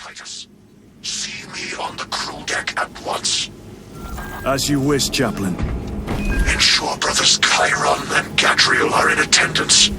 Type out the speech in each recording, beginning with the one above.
Titus, see me on the crew deck at once. As you wish, Chaplain. Ensure brothers Chiron and Gadriel are in attendance.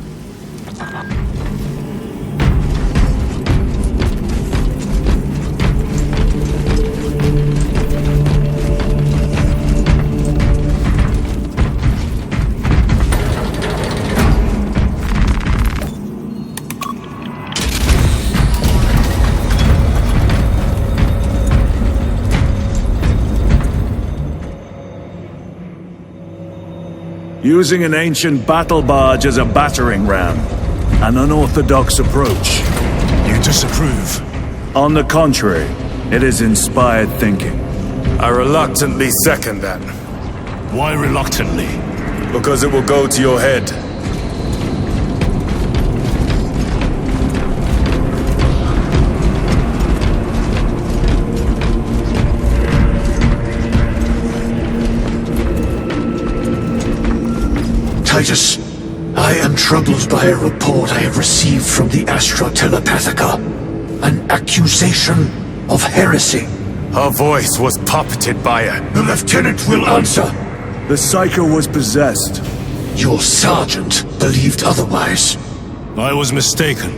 Using an ancient battle barge as a battering ram. An unorthodox approach. You disapprove? On the contrary, it is inspired thinking. I reluctantly second that. Why reluctantly? Because it will go to your head. Titus, I am troubled by a report I have received from the Astra Telepathica. An accusation of heresy. Her voice was puppeted by her. The lieutenant will answer. The Psycho was possessed. Your sergeant believed otherwise. I was mistaken.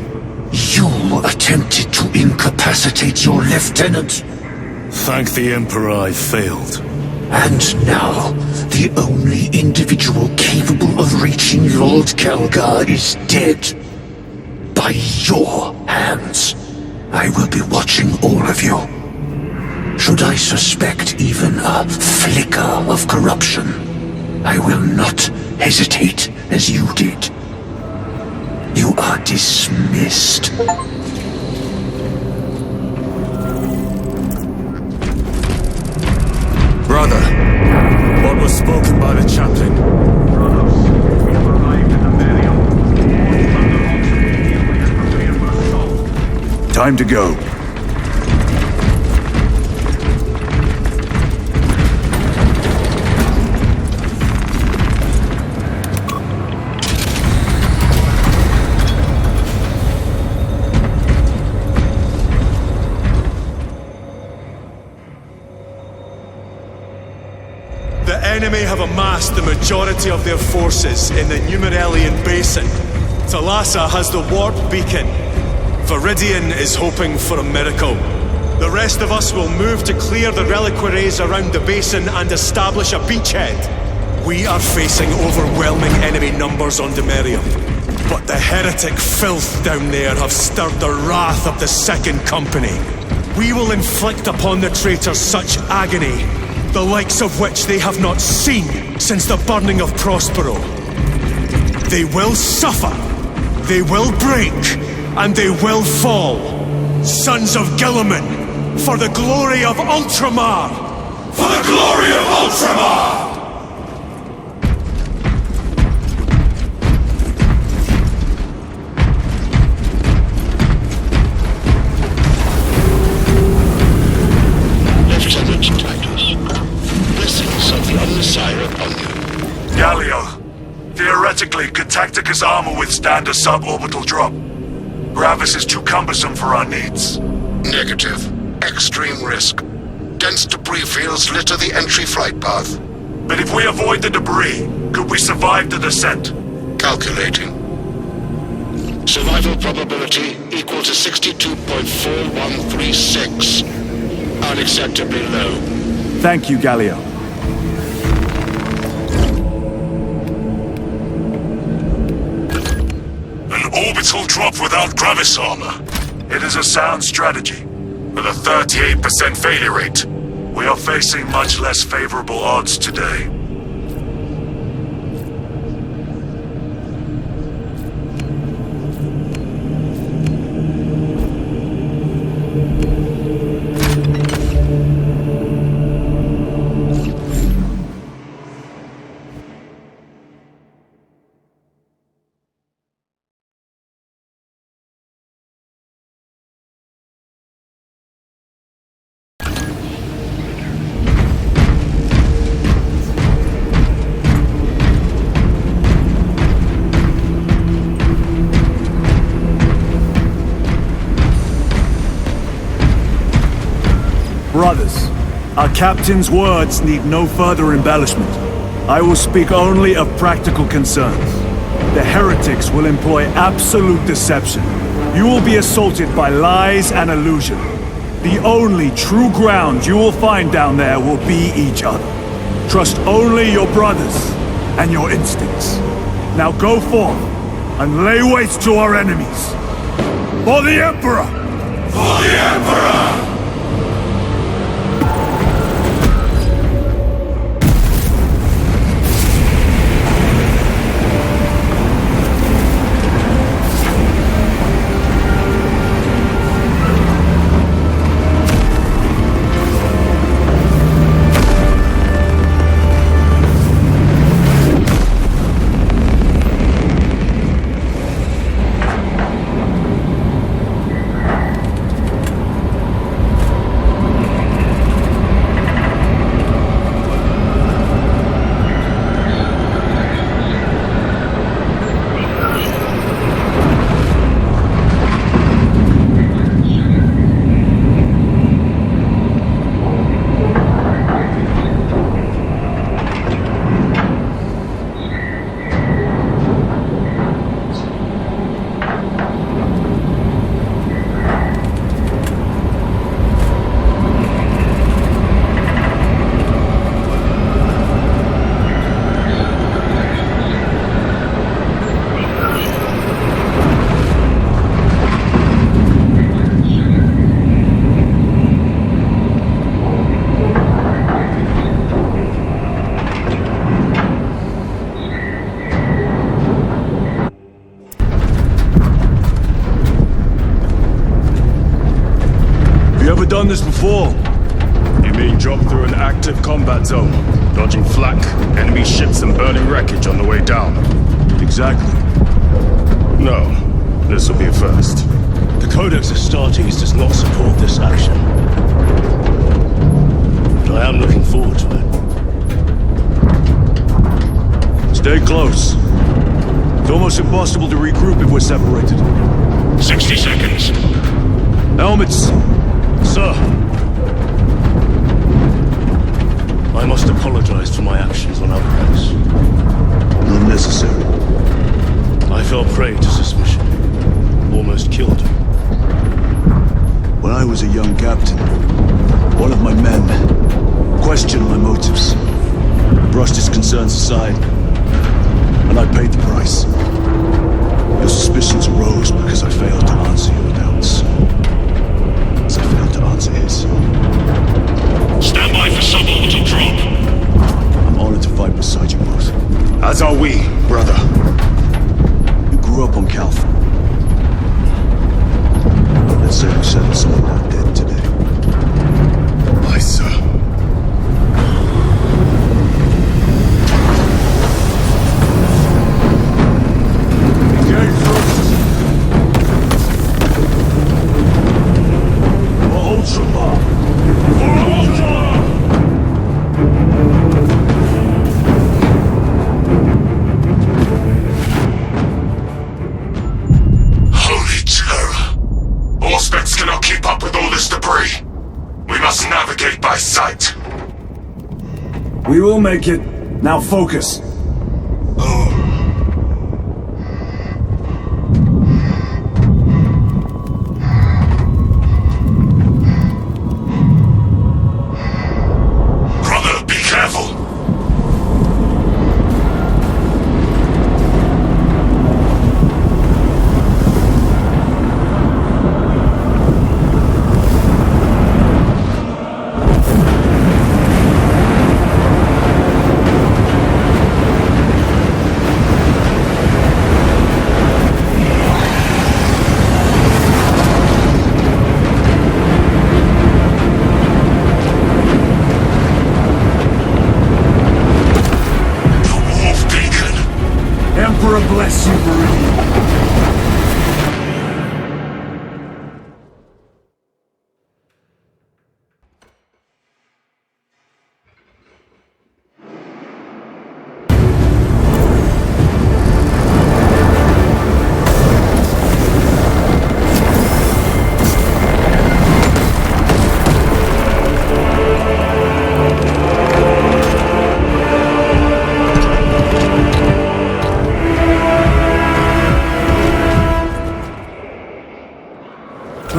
You attempted to incapacitate your lieutenant. Thank the Emperor I failed. And now, the only individual capable of reaching Lord Calgar is dead. By your hands. I will be watching all of you. Should I suspect even a flicker of corruption, I will not hesitate as you did. You are dismissed. Brother, what was spoken by the chaplain? Brothers, we have arrived at the burial. All Thunderbolts immediately and prepare for assault. Time to go. The enemy have amassed the majority of their forces in the Numeralian Basin. Thalassa has the warp beacon. Viridian is hoping for a miracle. The rest of us will move to clear the reliquaries around the basin and establish a beachhead. We are facing overwhelming enemy numbers on Demerium. But the heretic filth down there have stirred the wrath of the Second Company. We will inflict upon the traitors such agony, the likes of which they have not seen since the burning of Prospero. They will suffer, they will break, and they will fall. Sons of Gilliman, for the glory of Ultramar! For the glory of Ultramar! Lieutenant Titus, blessings of the Omnissiah upon you. Galileo, theoretically, could Tacticus armor withstand a suborbital drop? Gravis is too cumbersome for our needs. Negative. Extreme risk. Dense debris fields litter the entry flight path. But if we avoid the debris, could we survive the descent? Calculating. Survival probability equal to 62.4136. Unacceptably low. Thank you, Galileo. An orbital drop without Gravis armor. It is a sound strategy. With a 38% failure rate, we are facing much less favorable odds today. Brothers, our captain's words need no further embellishment. I will speak only of practical concerns. The heretics will employ absolute deception. You will be assaulted by lies and illusion. The only true ground you will find down there will be each other. Trust only your brothers and your instincts. Now go forth and lay waste to our enemies. For the Emperor! For the Emperor! Done this before. You mean drop through an active combat zone, dodging flak, enemy ships and burning wreckage on the way down? Exactly. No, this will be a first. The Codex Astartes does not support this action. But I am looking forward to it. Stay close. It's almost impossible to regroup if we're separated. 60 seconds. Helmets! Sir! I must apologize for my actions on Alvarez. Not necessary. I fell prey to suspicion. Almost killed him. When I was a young captain, one of my men questioned my motives, brushed his concerns aside, and I paid the price. Your suspicions arose because I failed to answer your doubts. As I failed to answer his. Stand by for suborbital drop. I'm honored to fight beside you both. As are we, brother. You grew up on Calth. Let's say we settled someone out dead today. Aye, sir. Holy terror! Auspex cannot keep up with all this debris. We must navigate by sight. We will make it. Now focus. Brother, be careful.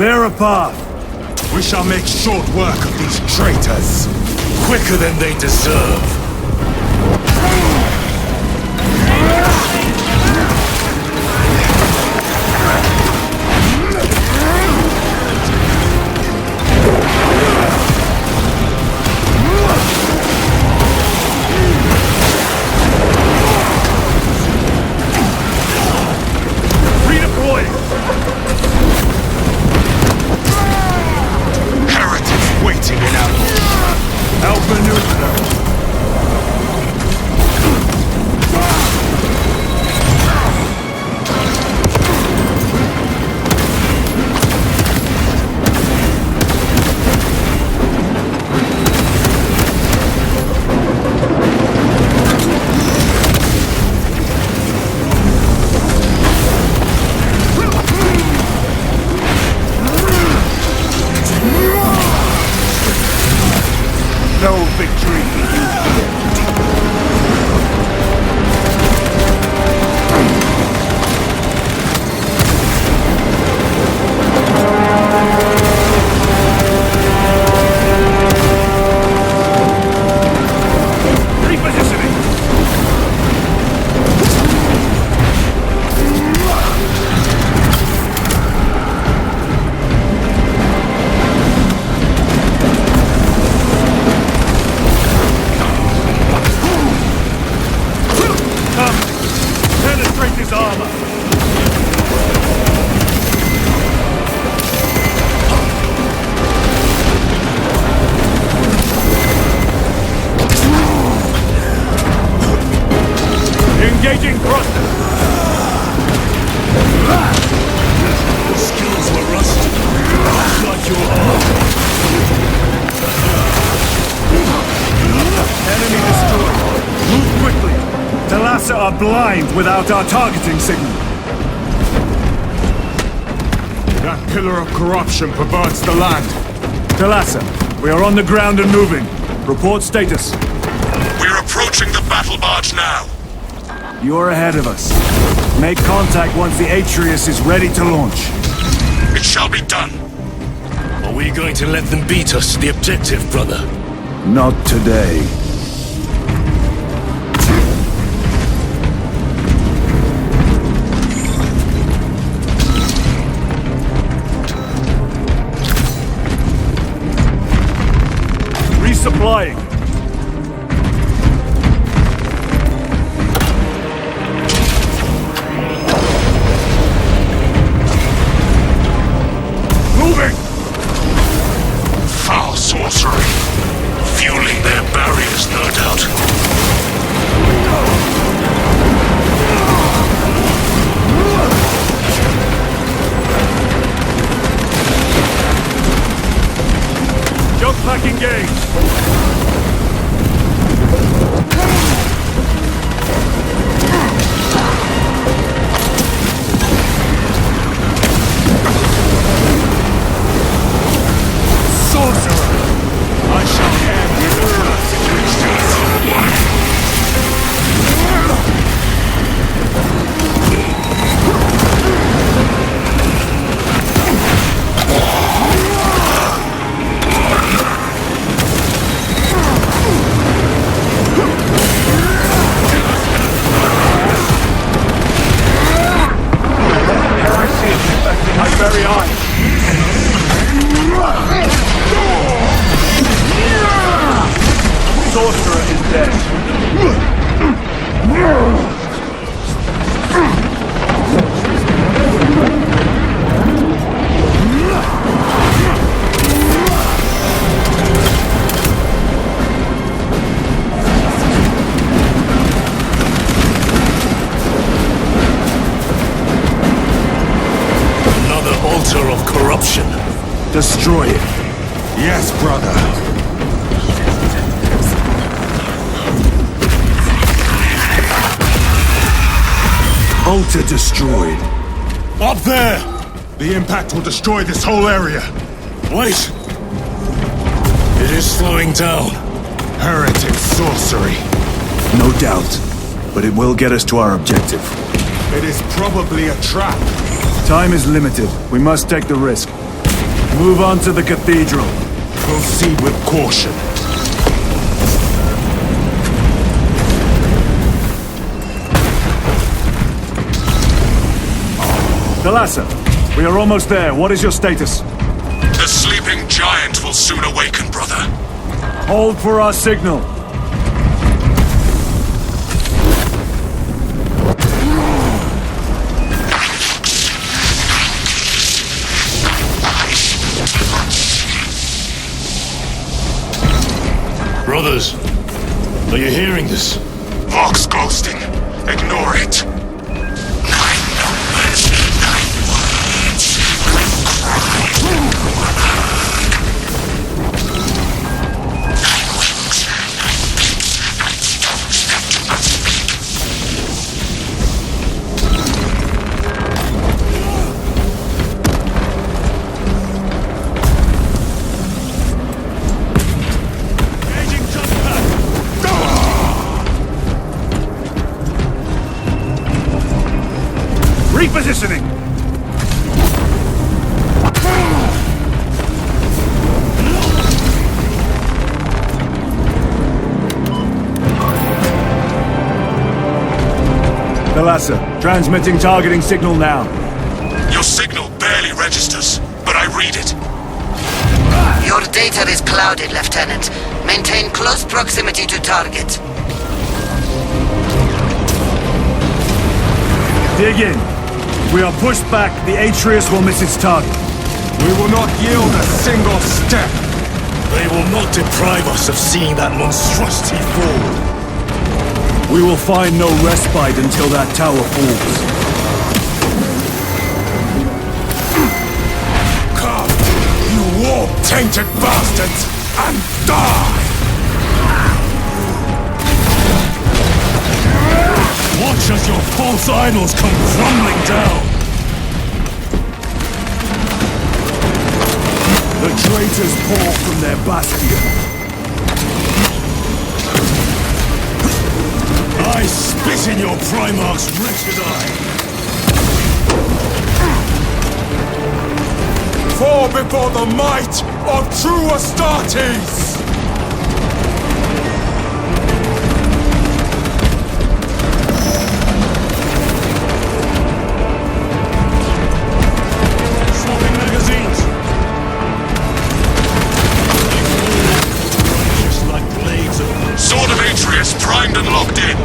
Clear a path. We shall make short work of these traitors. Quicker than they deserve. Redeploying. Heretics waiting in ambush. Outmaneuver them. No victory. Repositioning. Penetrate his armor! Engaging thrusters! Skills were rusty. Not your arm. Enemy destroyed! Move quickly! Thalassa are blind without our targeting signal! That pillar of corruption perverts the land. Thalassa, we are on the ground and moving. Report status. We're approaching the battle barge now. You're ahead of us. Make contact once the Atreus is ready to launch. It shall be done. Are we going to let them beat us to the objective, brother? Not today. Resupplying. Moving! Foul sorcery. Fueling their barriers, no doubt. Jump pack engaged! Sorcerer! I shall end my very eyes! Sorcerer is dead. Another altar of corruption. Destroy it. Yes, brother. Altar destroyed. Up there! The impact will destroy this whole area. Wait! It is slowing down. Heretic sorcery. No doubt. But it will get us to our objective. It is probably a trap. Time is limited. We must take the risk. Move on to the cathedral. Proceed with caution. Thalassa, we are almost there. What is your status? The sleeping giant will soon awaken, brother. Hold for our signal. Brothers, are you hearing this? Vox ghosting. Ignore it. 9 numbers, 9 words. Repositioning! Thalassa, transmitting targeting signal now. Your signal barely registers, but I read it. Your data is clouded, Lieutenant. Maintain close proximity to target. Dig in. If we are pushed back, the Atreus will miss its target. We will not yield a single step. They will not deprive us of seeing that monstrosity fall. We will find no respite until that tower falls. Come, you warp-tainted bastards, and die! Watch as your false idols come crumbling down! The traitors pour from their bastion. I spit in your Primarch's wretched eye! Fall before the might of true Astartes! Swapping magazines! Just like blades of... Sword of Atreus primed and locked in.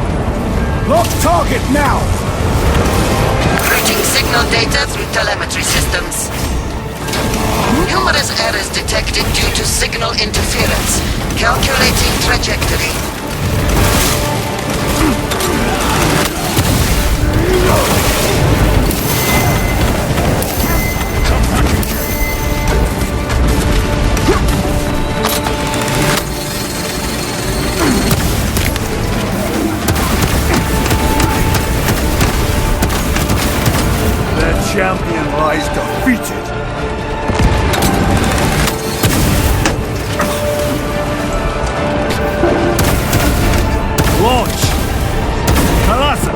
Lock target now! Routing signal data through telemetry systems. Numerous errors detected due to signal interference. Calculating trajectory. Champion lies defeated. Launch! Thalassa!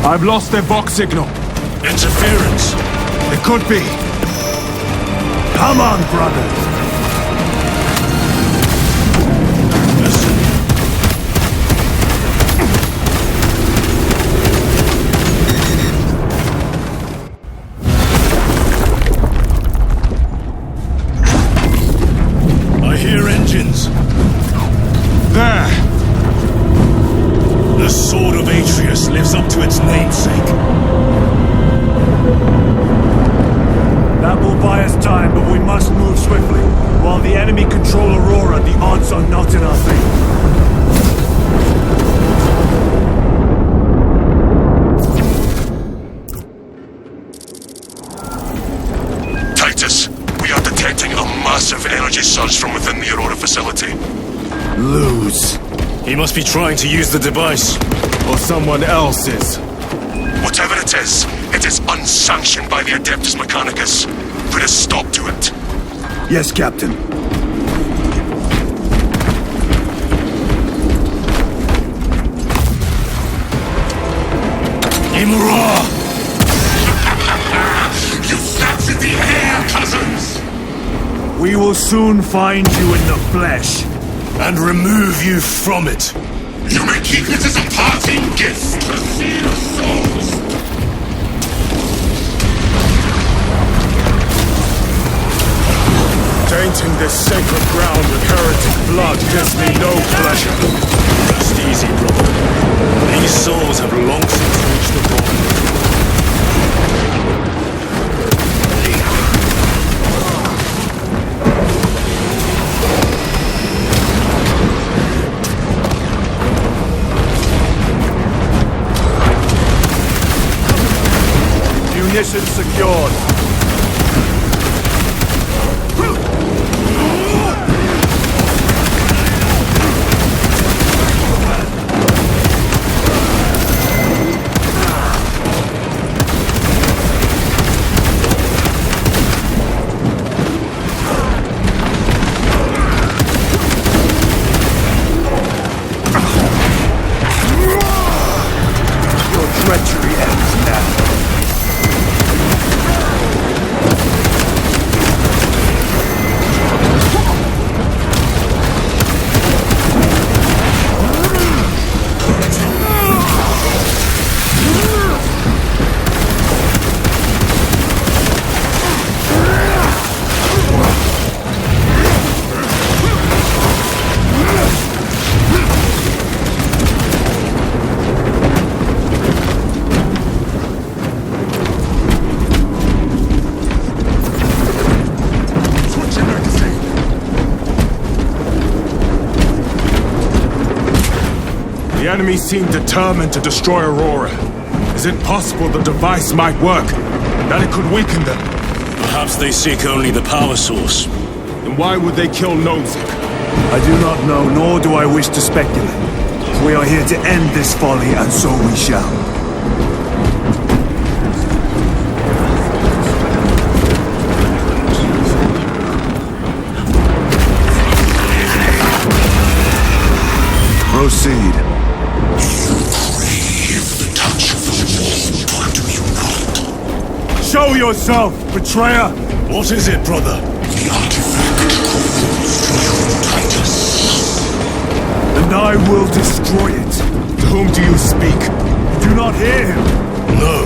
I've lost their Vox signal. Interference! It could be. Come on, brothers! Listen. There! The Sword of Atreus lives up to its namesake. That will buy us time, but we must move swiftly. While the enemy control Aurora, the odds are not in our favor. Titus, we are detecting a massive energy surge from within the Aurora facility. Lose. He must be trying to use the device. Or someone else's. Whatever it is unsanctioned by the Adeptus Mechanicus. Put a stop to it. Yes, Captain. Imra! You captured the air, cousins! We will soon find you in the flesh. And remove you from it. You may keep it as a parting gift to seal souls. Tainting this sacred ground with heretic blood gives me no pleasure. Rest easy, brother. These souls have long since reached the point. Munition secured. Your treachery ends now. The enemy seem determined to destroy Aurora. Is it possible the device might work? That it could weaken them? Perhaps they seek only the power source. Then why would they kill Nozick? I do not know, nor do I wish to speculate. We are here to end this folly, and so we shall. Proceed. The touch of the wall taught me not. Show yourself, betrayer! What is it, brother? The artifact calls to you, Titus. And I will destroy it. To whom do you speak? Do not hear him. No.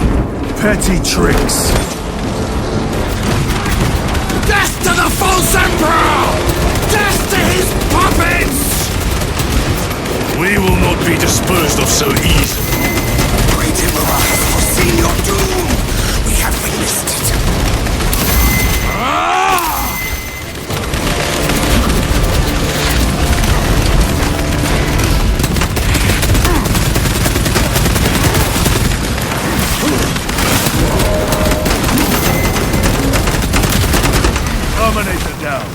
Petty tricks. Death to the false emperor! Death to his puppets! We will not be disposed of so easily. Great Emperor has foreseen your doom! We have witnessed it! Terminator down.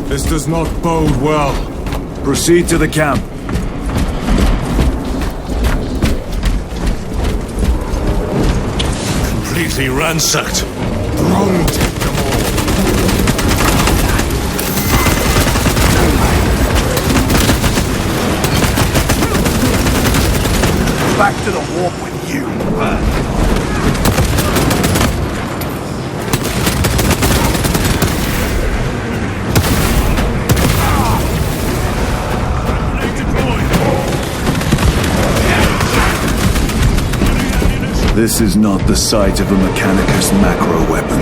This does not bode well. Proceed to the camp. Completely ransacked. Rome take them all. Back to the warp with you. This is not the site of a Mechanicus macro weapon.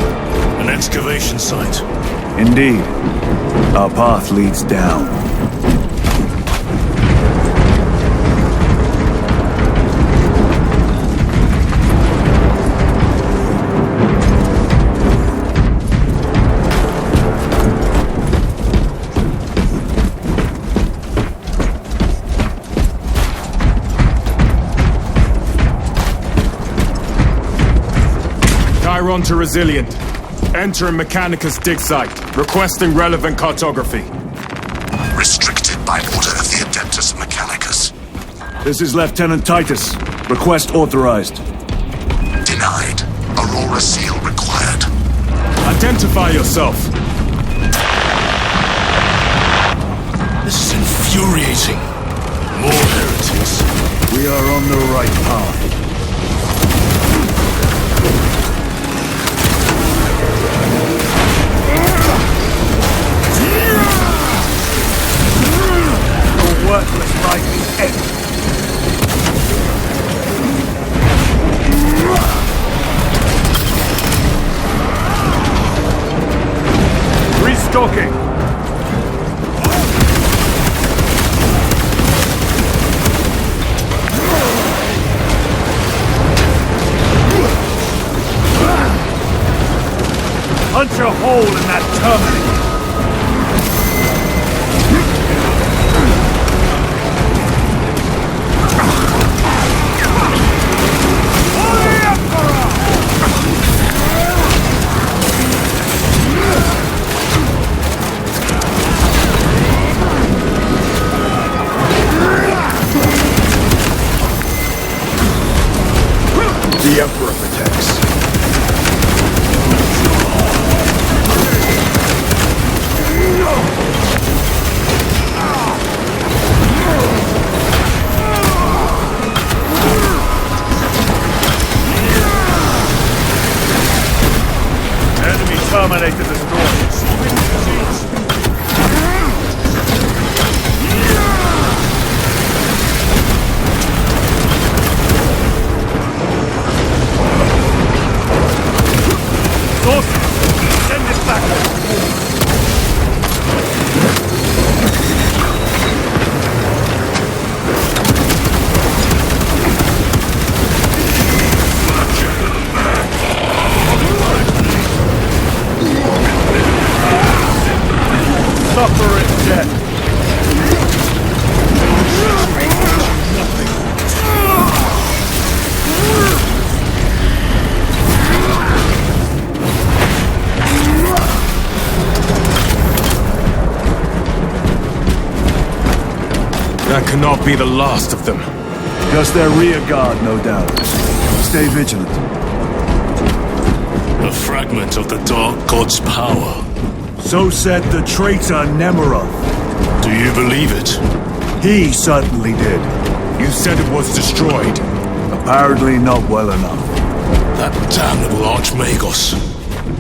An excavation site. Indeed. Our path leads down. Chiron to Resilient. Entering Mechanicus dig site. Requesting relevant cartography. Restricted by order of the Adeptus Mechanicus. This is Lieutenant Titus. Request authorized. Denied. Aurora seal required. Identify yourself. This is infuriating. More heretics. We are on the right path. Your worthless life is empty. Restocking! Punch a hole in that terminal! The Emperor protects. Enemy terminated the storm. Send this back! Suffer its death! That cannot be the last of them. Just their rear guard, no doubt. Stay vigilant. A fragment of the Dark God's power. So said the traitor Nemeroth. Do you believe it? He certainly did. You said it was destroyed. Apparently not well enough. That damnable Archmagos.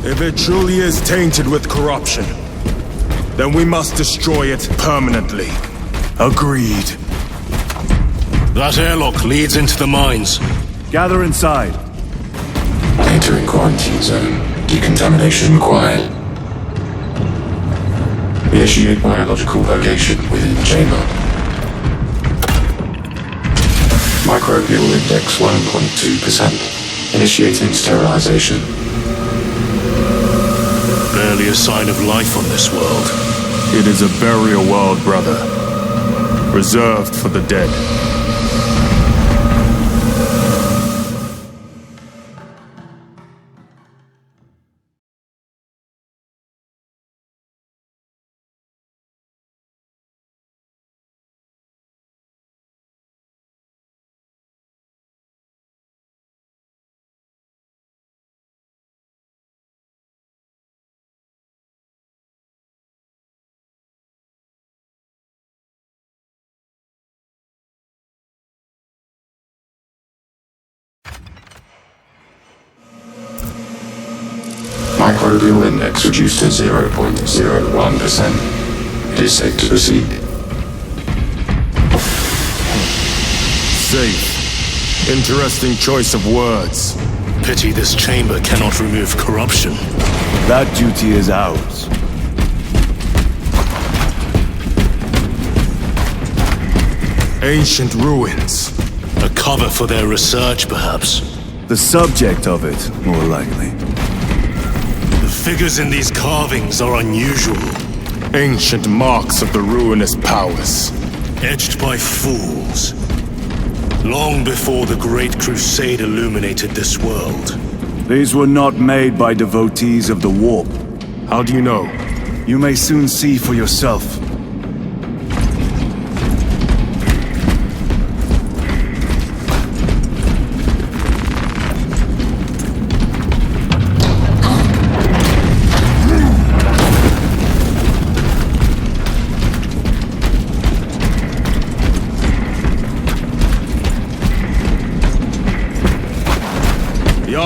If it truly is tainted with corruption, then we must destroy it permanently. Agreed. That airlock leads into the mines. Gather inside. Entering quarantine zone. Decontamination required. Initiate biological purgation within the chamber. Microbial index 1.2%. Initiating sterilization. Barely a sign of life on this world. It is a burial world, brother. Reserved for the dead. Microbial index reduced to 0.01%. It is safe to proceed. Safe. Interesting choice of words. Pity this chamber cannot remove corruption. That duty is ours. Ancient ruins. A cover for their research, perhaps. The subject of it, more likely. The figures in these carvings are unusual. Ancient marks of the ruinous powers. Etched by fools. Long before the Great Crusade illuminated this world. These were not made by devotees of the warp. How do you know? You may soon see for yourself.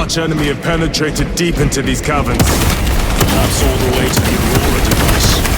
such enemy have penetrated deep into these caverns. Perhaps all the way to the Aurora device.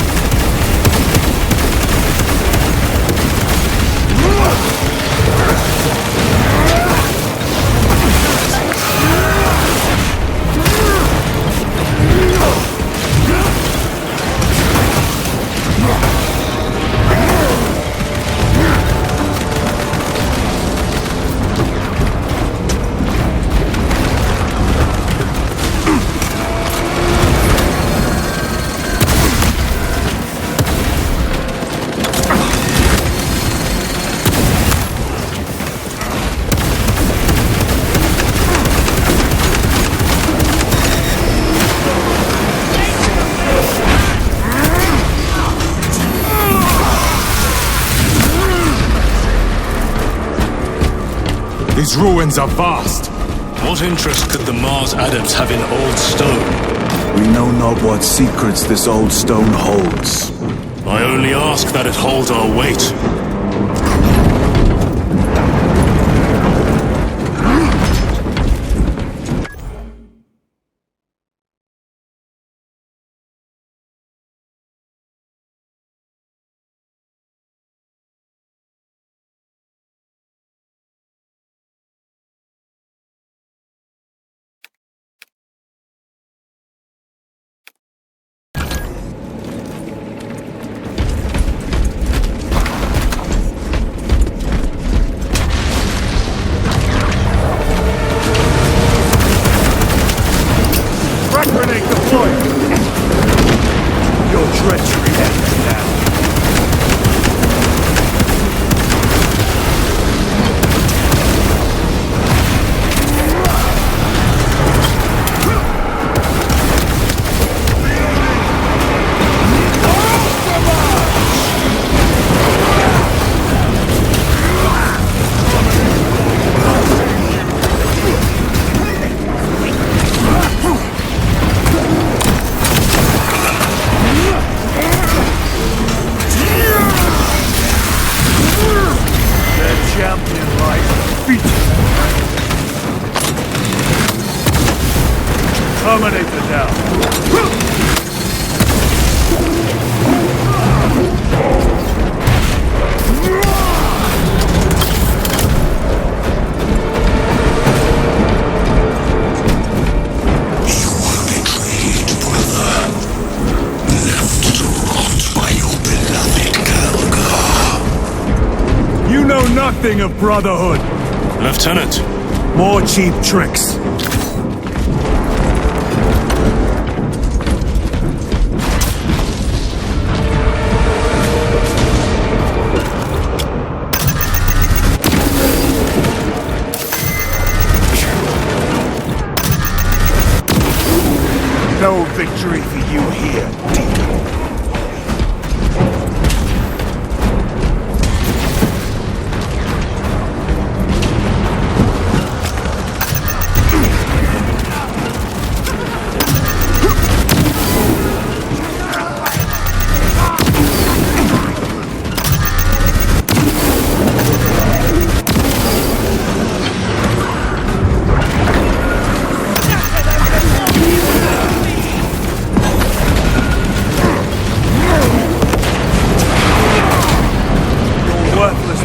These ruins are vast. What interest could the Mars adepts have in old stone? We know not what secrets this old stone holds. I only ask that it hold our weight. Grenade deployed! Your treachery ends now. Champion lies defeated. Terminator down. You know nothing of brotherhood. Lieutenant, More cheap tricks. No victory for you here, demon.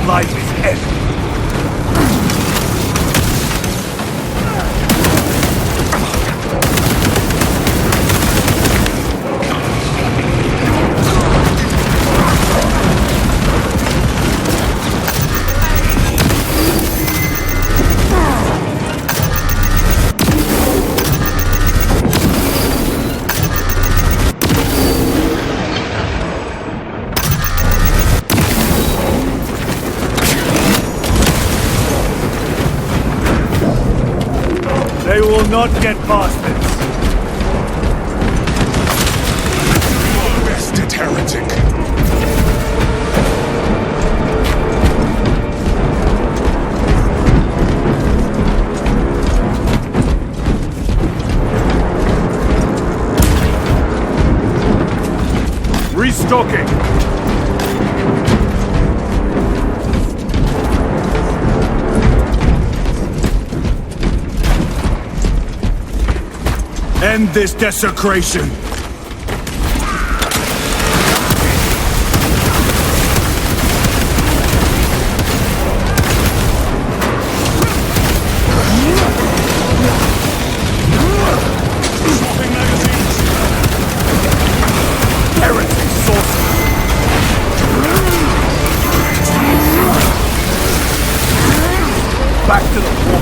Life is ended. They will not get past this. Arrested heretic. Restocking. End this desecration! Back to the wall.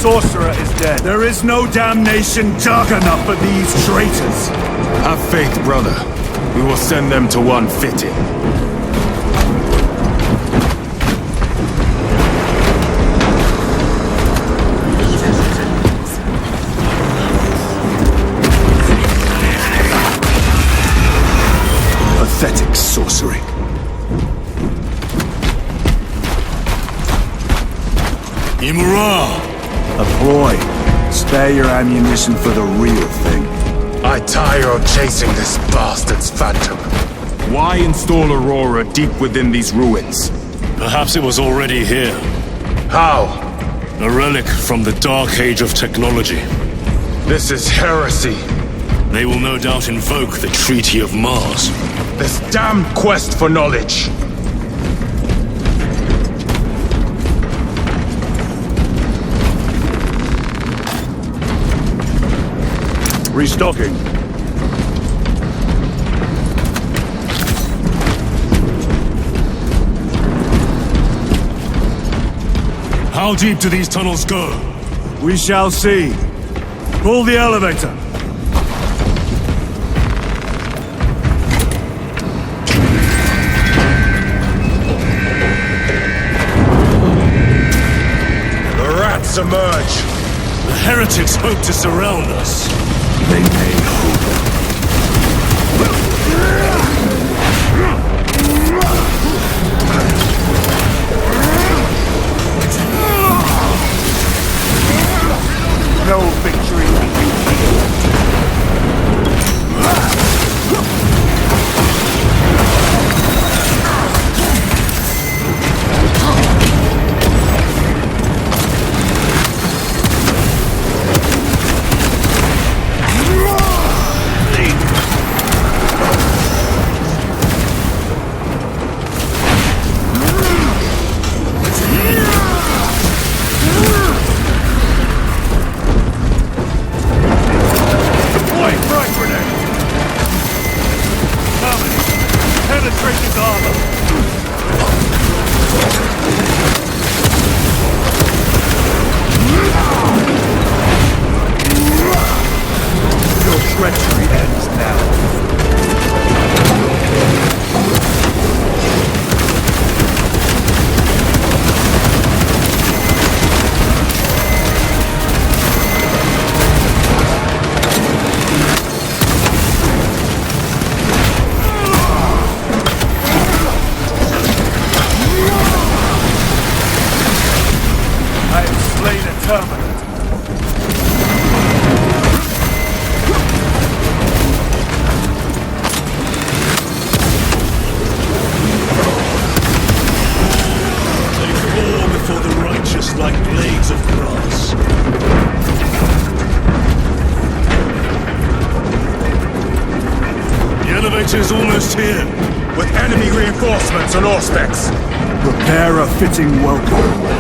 Sorcerer is dead. There is no damnation dark enough for these traitors. Have faith, brother. We will send them to one fitting. Pathetic sorcery. Imra! A ploy. Spare your ammunition for the real thing. I tire of chasing this bastard's phantom. Why install Aurora deep within these ruins? Perhaps it was already here. How? A relic from the Dark Age of technology. This is heresy. They will no doubt invoke the Treaty of Mars. This damned quest for knowledge. Restocking. How deep do these tunnels go? We shall see. Pull the elevator. The rats emerge. The heretics hope to surround us. They may hope. No victory will be treachery ends now. I have slain a terminate. For the righteous like blades of grass. The elevator is almost here. With enemy reinforcements on all specs. Prepare a fitting welcome.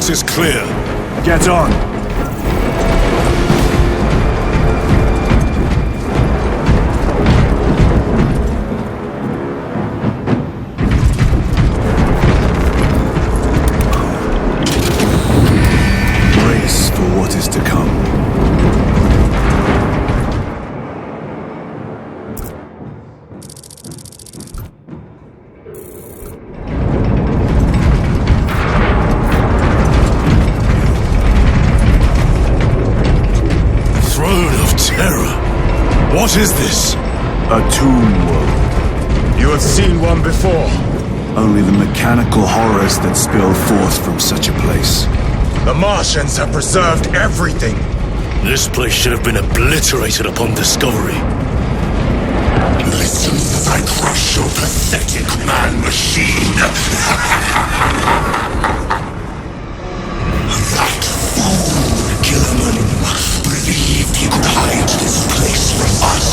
course is clear. Get on. Brace for what is to come. What is this? A tomb world. You have seen one before. Only the mechanical horrors that spill forth from such a place. The Martians have preserved everything. This place should have been obliterated upon discovery. Listen as I crush your pathetic man-machine. That fool Gilliman believed he could hide this place from us.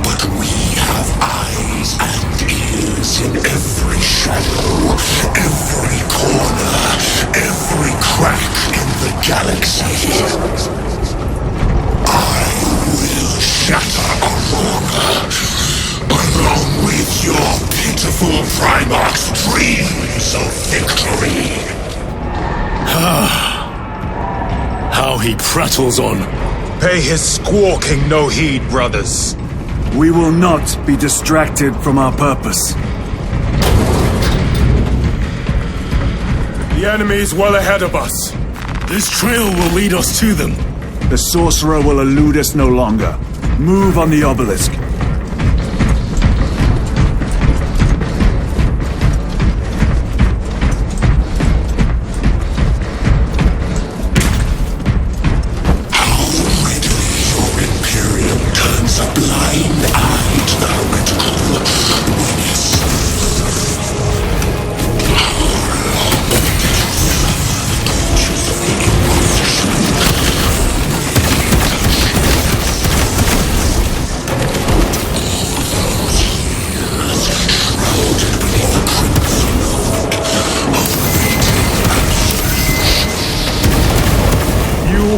But we have eyes and ears in every shadow, every corner, every crack in the galaxy. I will shatter Aurora, along with your pitiful Primarch's dreams of victory. How he prattles on. Pay his squawking no heed, brothers. We will not be distracted from our purpose. The enemy is well ahead of us. This trail will lead us to them. The sorcerer will elude us no longer. Move on the obelisk.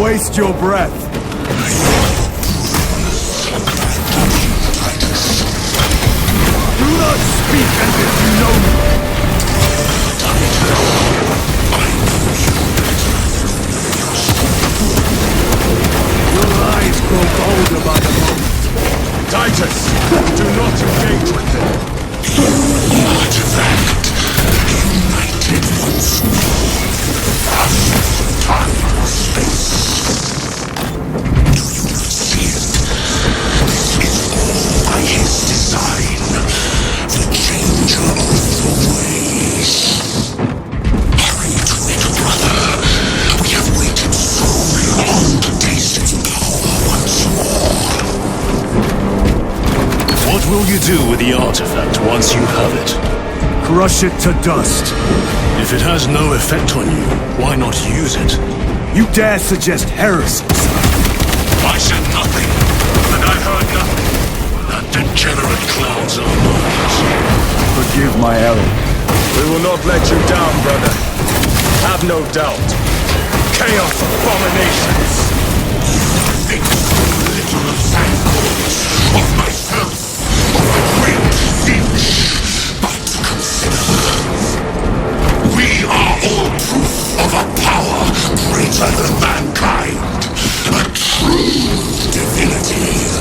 Waste your breath. Do not speak as if you know me. Your eyes grow bolder by the moment. Titus, do not engage with them. Artifact united once more. Time and space. By his design, the changer of the ways. Hurry to it, brother. We have waited so long to taste its power once more. What will you do with the artifact once you have it? Crush it to dust. If it has no effect on you, why not use it? You dare suggest heresy, sir? I said nothing, and I heard nothing. That degenerate clown's our minds. Forgive my error. We will not let you down, brother. Have no doubt. Chaos abominations. I think so little of Zango's, of myself, of the great Finch. But consider, we are all proof of a power greater than mankind. A true divinity.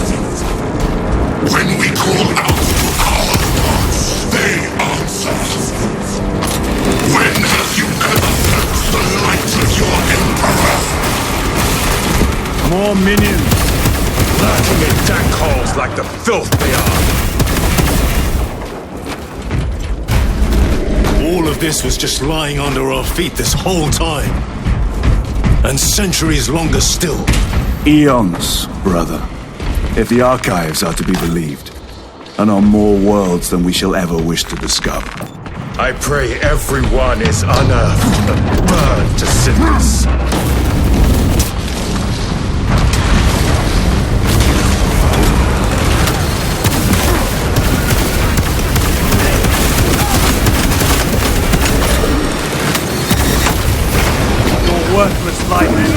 When we call out to our gods, they answer. When have you ever felt the light of your Emperor? More minions. Lurking in dank holes like the filth they are. All of this was just lying under our feet this whole time. And centuries longer still. Eons, brother. If the archives are to be believed. And on more worlds than we shall ever wish to discover. I pray everyone is unearthed and burned to cinders. worthless lightning.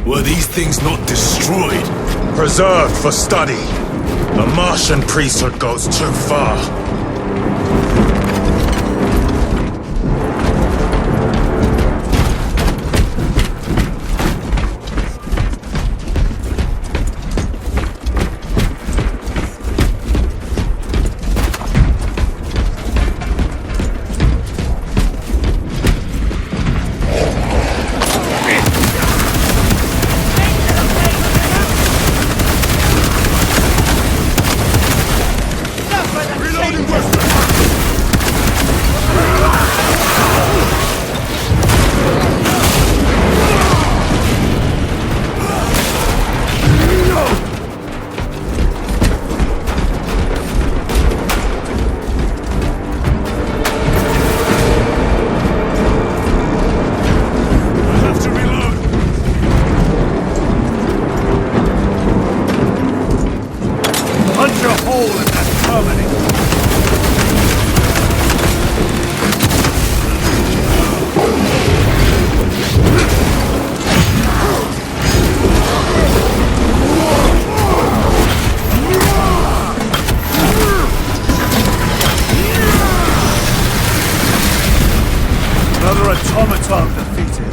Were these things not destroyed? Preserved for study. The Martian priesthood goes too far. Another automaton defeated.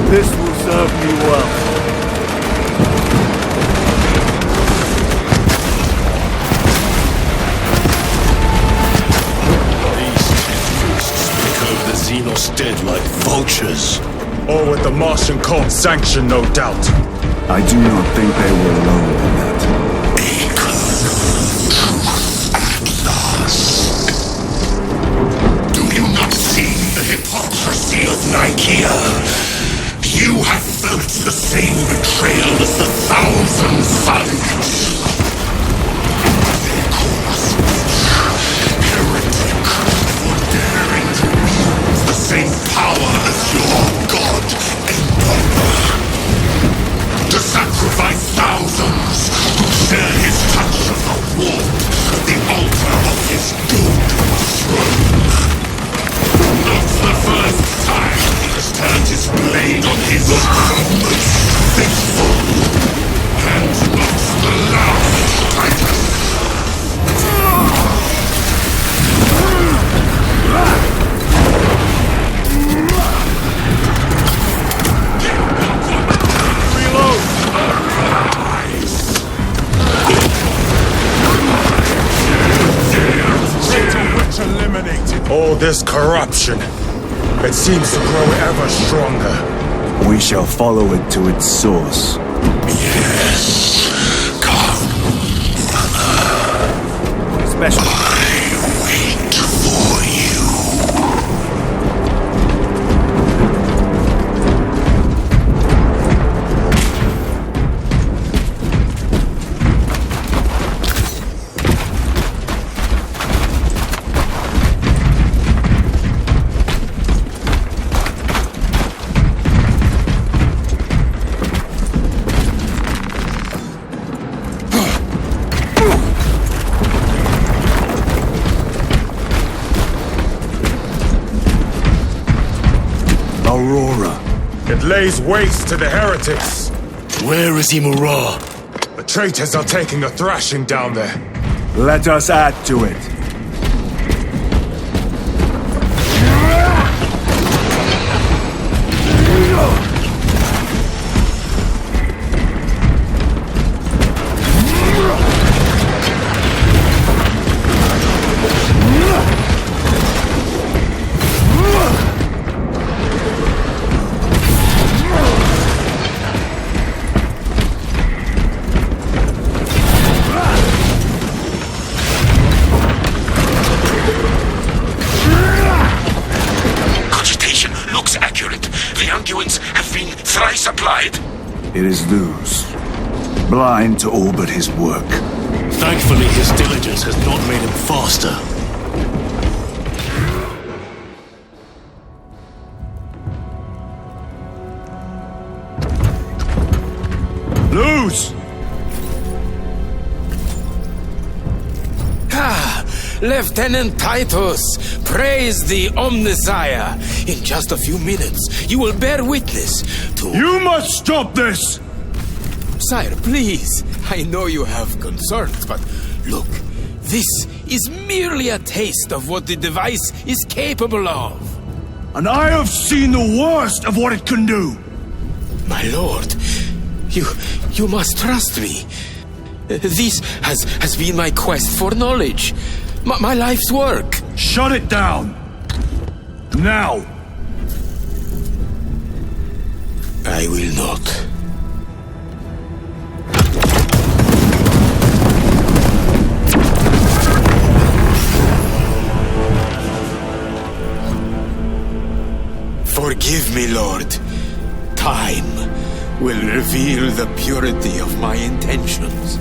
This will serve me well. These terrorists pick over the Xenos dead like vultures. Or with the Martian cult's sanction, no doubt. I do not think they were alone in that. Do you not see the hypocrisy of Nicaea? You have felt the same betrayal as the Thousand Suns. They call us heretic for daring to wield the same power as your god Emperor. To sacrifice thousands who share his touch of the warmth at the altar of his golden throne. Not the first time he has turned his blade on his most faithful, and not the last, Titus. All this corruption, it seems to grow ever stronger. We shall follow it to its source. Yes, come, brother. Special. I wait for you. Aurora. It lays waste to the heretics. Where is Imura? The traitors are taking a thrashing down there. Let us add to it. conduits have been thrice applied. It is Luz. Blind to all but his work. Thankfully, his diligence has not made him faster. Luz! Lieutenant Titus, praise the Omnisire. In just a few minutes, you will bear witness to... You must stop this! Sire, please. I know you have concerns, but look, this is merely a taste of what the device is capable of. And I have seen the worst of what it can do! My lord, you must trust me. This has been my quest for knowledge. My life's work. Shut it down! Now! I will not. Forgive me, Lord. Time will reveal the purity of my intentions.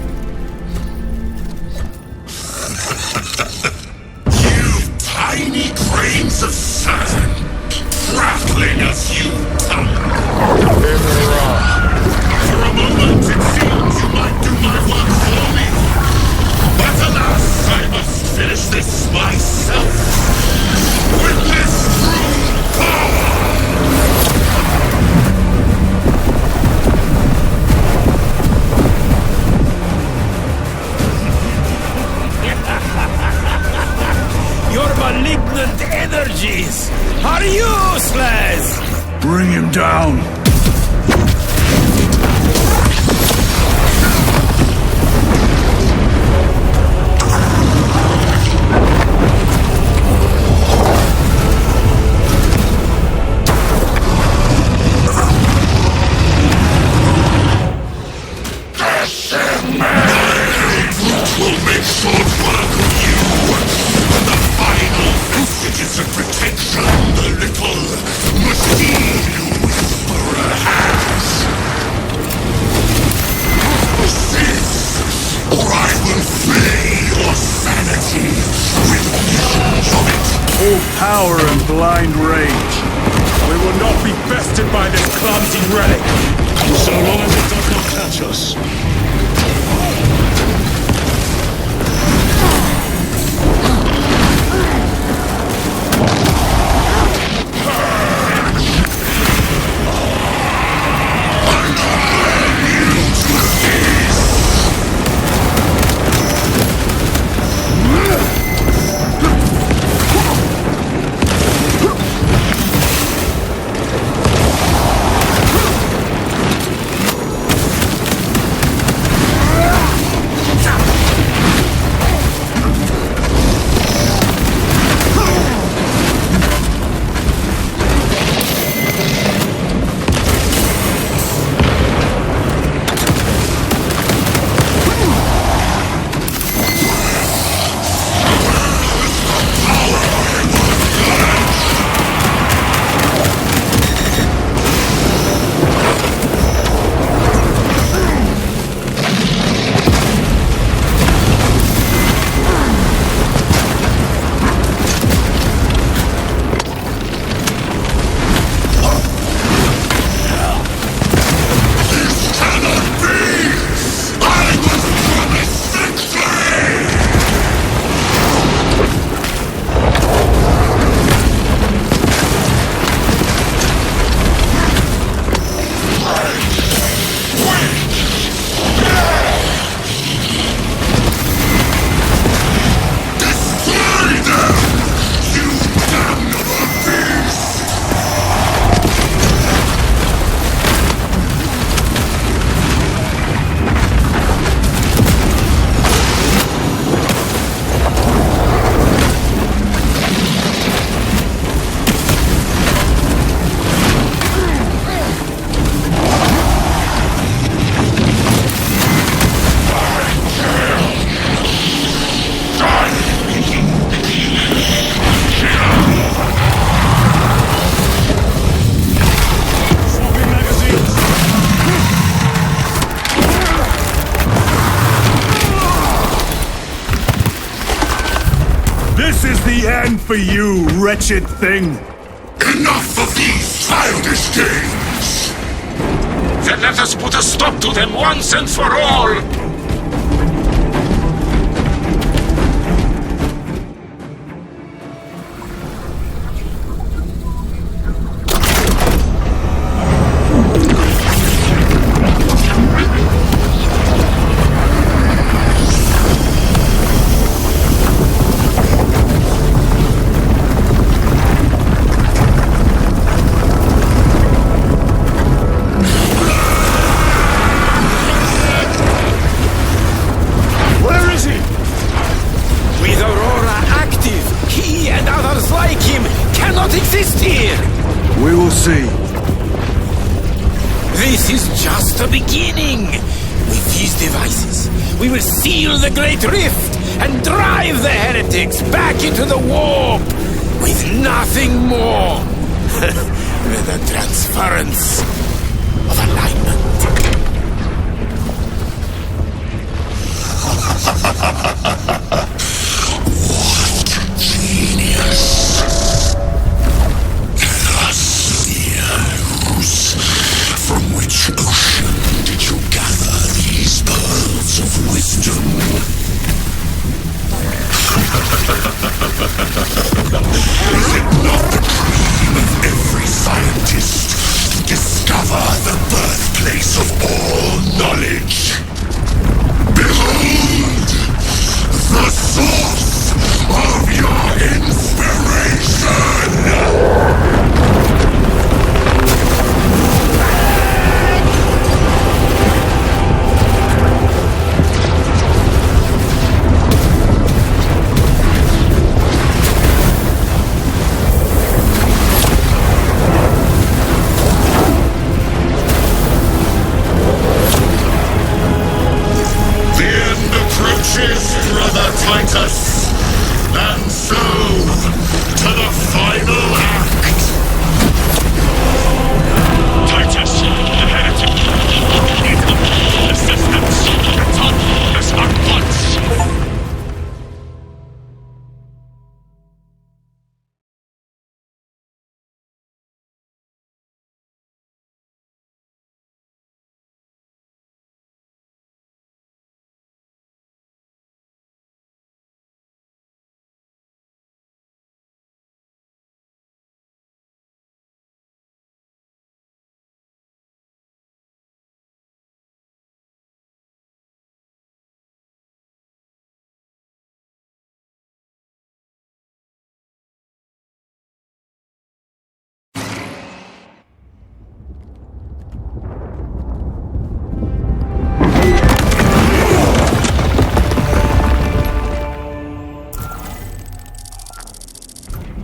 You tiny grains of sand, prattling as you tumble. For a moment it seemed you might do my work for me. But alas, I must finish this myself. With this true power! Your malignant energies are useless! Bring him down! Will make short work of you. And the final vestiges of protection the little machine whisperer has. Resist, or I will flay your sanity with visions of it. All power and blind rage. We will not be bested by this clumsy relic. So long as it does not catch us. And for you, wretched thing! Enough of these childish games! Then let us put a stop to them once and for all! We will see. This is just the beginning. With these devices, we will seal the Great Rift and drive the heretics back into the warp with nothing more than the transference of alignment. What genius! From which ocean did you gather these pearls of wisdom? Is it not the dream of every scientist to discover the birthplace of all knowledge? Behold, the source of your inspiration! Brother Titus, and so to the final act. Titus, the heretic. Assistance. Return us at once.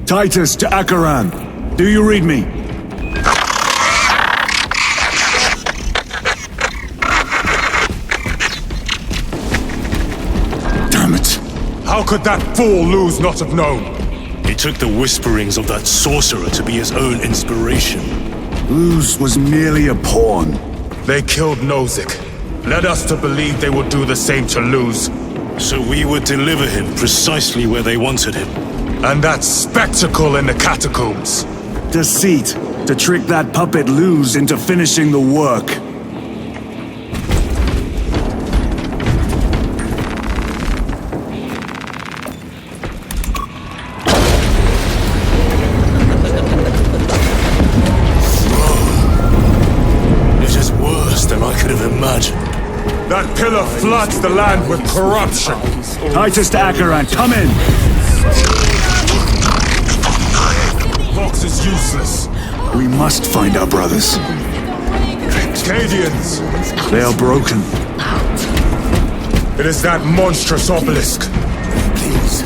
Titus to Akaran. Do you read me? Damn it! How could that fool lose not have known? He took the whisperings of that sorcerer to be his own inspiration. Luz was merely a pawn. They killed Nozick. Led us to believe they would do the same to Luz. So we would deliver him precisely where they wanted him. And that spectacle in the catacombs. Deceit, to trick that puppet Luz into finishing the work. It is worse than I could have imagined. That pillar floods the land with corruption. Titus to Akaran, come in! Vox is useless. We must find our brothers. Cadians! They are broken. It is that monstrous obelisk.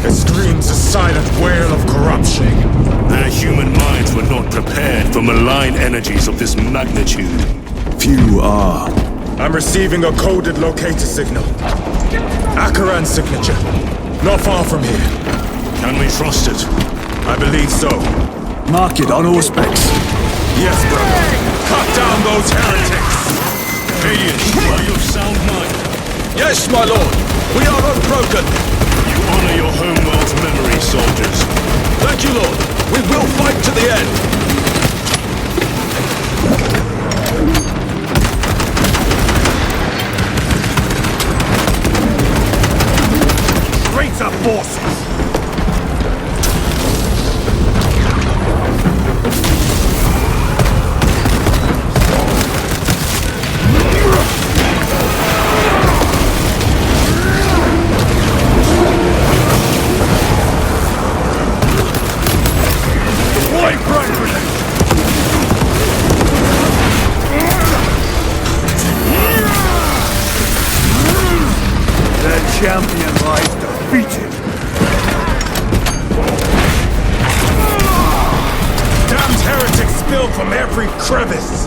It screams a silent wail of corruption. Their human minds were not prepared for malign energies of this magnitude. Few are. I'm receiving a coded locator signal. Akaran's signature. Not far from here. Can we trust it? I believe so. Mark it on all specs. Yes, brother. Cut down those heretics! Radiant, are you of sound mind? Yes, my lord. We are unbroken. You Honor your homeworld's memory, soldiers. Thank you, Lord. We will fight to the end. Traitor forces! Champion lies defeated. Damned heretics spill from every crevice.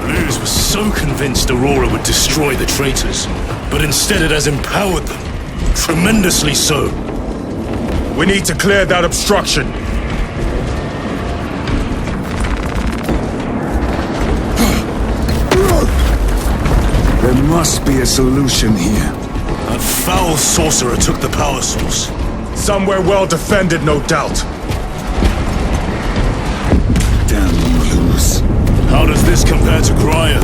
Luz was so convinced Aurora would destroy the traitors, but instead it has empowered them. Tremendously so. We need to clear that obstruction. There must be a solution here. That foul sorcerer took the power source. Somewhere well defended, no doubt. Damn Luz. How does this compare to Graia?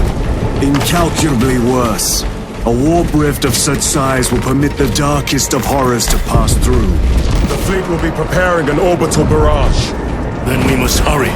Incalculably worse. A warp rift of such size will permit the darkest of horrors to pass through. The fleet will be preparing an orbital barrage. Then we must hurry.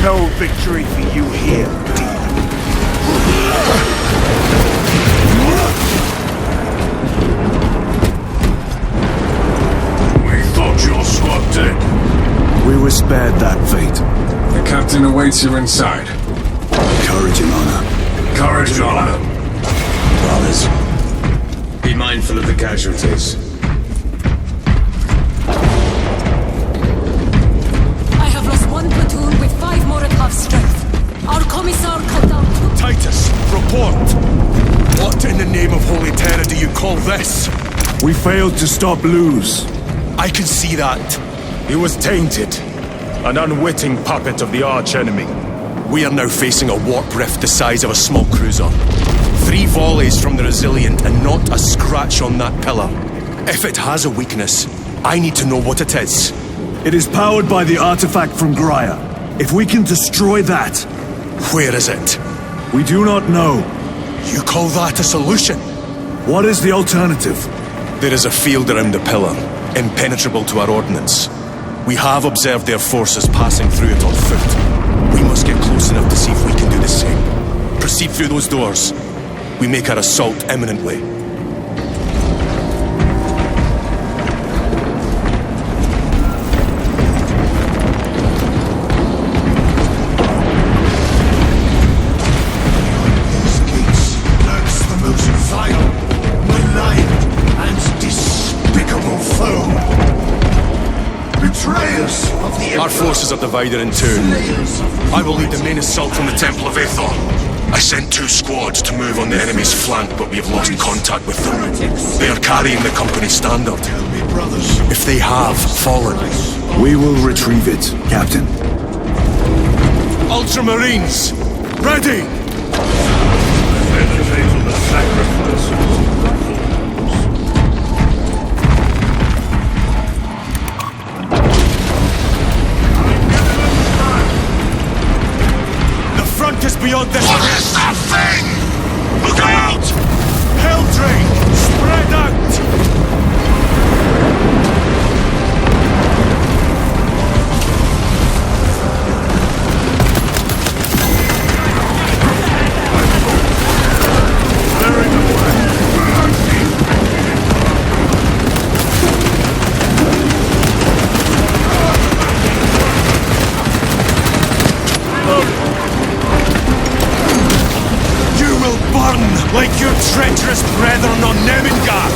No victory for you here, demon. We thought your squad dead. We were spared that fate. The captain awaits you inside. Courage and honor. Courage and honor. Brothers, be mindful of the casualties. I have lost one platoon with 5 more at half strength. Our commissar cut down 2... Titus, report! What in the name of Holy Terror do you call this? We failed to stop Luz. I can see that. He was tainted. An unwitting puppet of the arch-enemy. We are now facing a warp rift the size of a small cruiser. 3 volleys from the Resilient and not a scratch on that pillar. If it has a weakness, I need to know what it is. It is powered by the artifact from Graia. If we can destroy that... Where is it? We do not know. You call that a solution? What is the alternative? There is a field around the pillar, impenetrable to our ordnance. We have observed their forces passing through it on foot. We must get close enough to see if we can do the same. Proceed through those doors. We make our assault imminently. These gates lurks the most vile, malign, and despicable foe. Betrayers of the Our forces are divided in two. I will lead the main assault from the Temple of Aethon. I sent 2 squads to move on the enemy's flank, but we have lost contact with them. They are carrying the company standard. If they have fallen, we will retrieve it, Captain. Ultramarines, ready! Meditate on the sacrifices of the Is beyond this. What is that thing? Look out! Helldrake! Spread out! Like your treacherous brethren on Nemengard!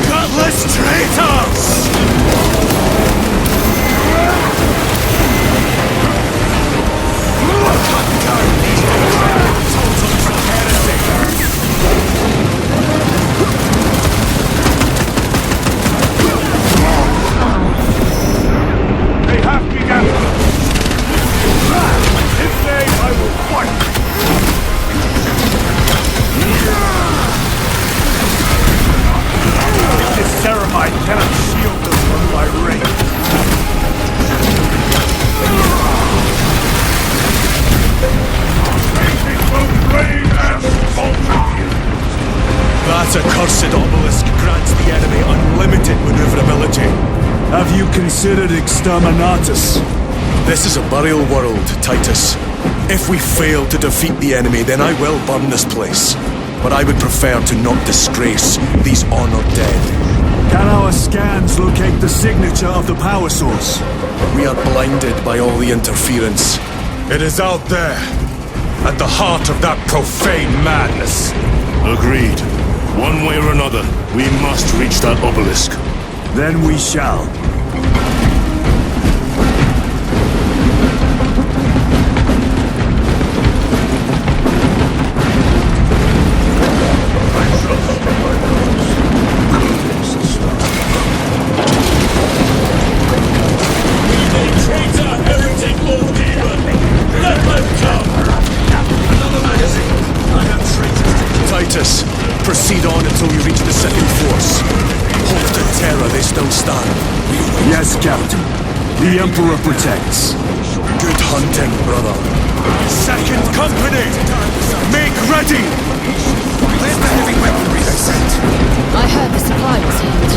Gutless traitors! They have begun. This day I will fight. This ceramide cannot shield them from my rage. Faces both brave and vulnerable. That accursed obelisk grants the enemy unlimited maneuverability. Have you considered exterminatus? This is a burial world, Titus. If we fail to defeat the enemy, then I will burn this place. But I would prefer to not disgrace these honored dead. Can our scans locate the signature of the power source? We are blinded by all the interference. It is out there, at the heart of that profane madness. Agreed. One way or another, we must reach that obelisk. Then we shall. Titus, proceed on until you reach the second force. Hold to terror, they still stand. Yes, Captain. The Emperor protects. Good hunting, brother. Second company! Make ready! Where's the heavy weaponry they sent? I heard the supply was hit.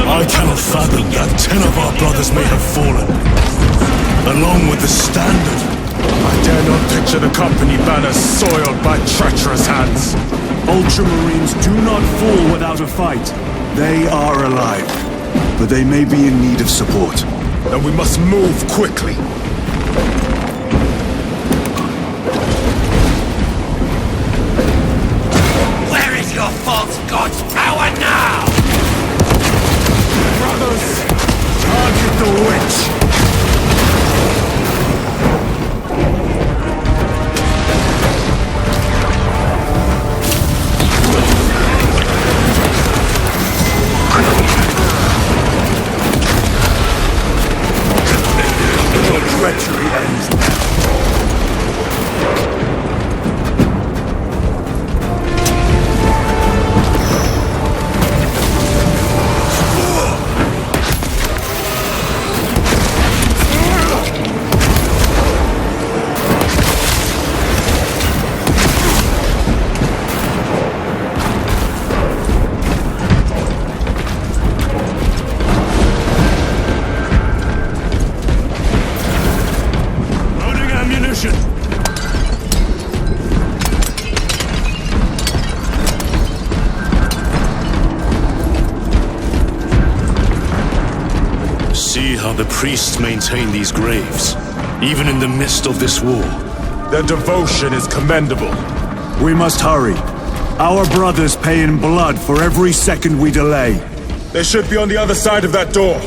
I cannot fathom that 10 of our brothers may have fallen, along with the Standard. I dare not picture the company banners soiled by treacherous hands. Ultramarines do not fall without a fight. They are alive, but they may be in need of support. Then we must move quickly. Where is your false god's power now? Brothers, target the witch! Your treachery ends now. See how the priests maintain these graves, even in the midst of this war. Their devotion is commendable. We must hurry. Our brothers pay in blood for every second we delay. They should be on the other side of that door.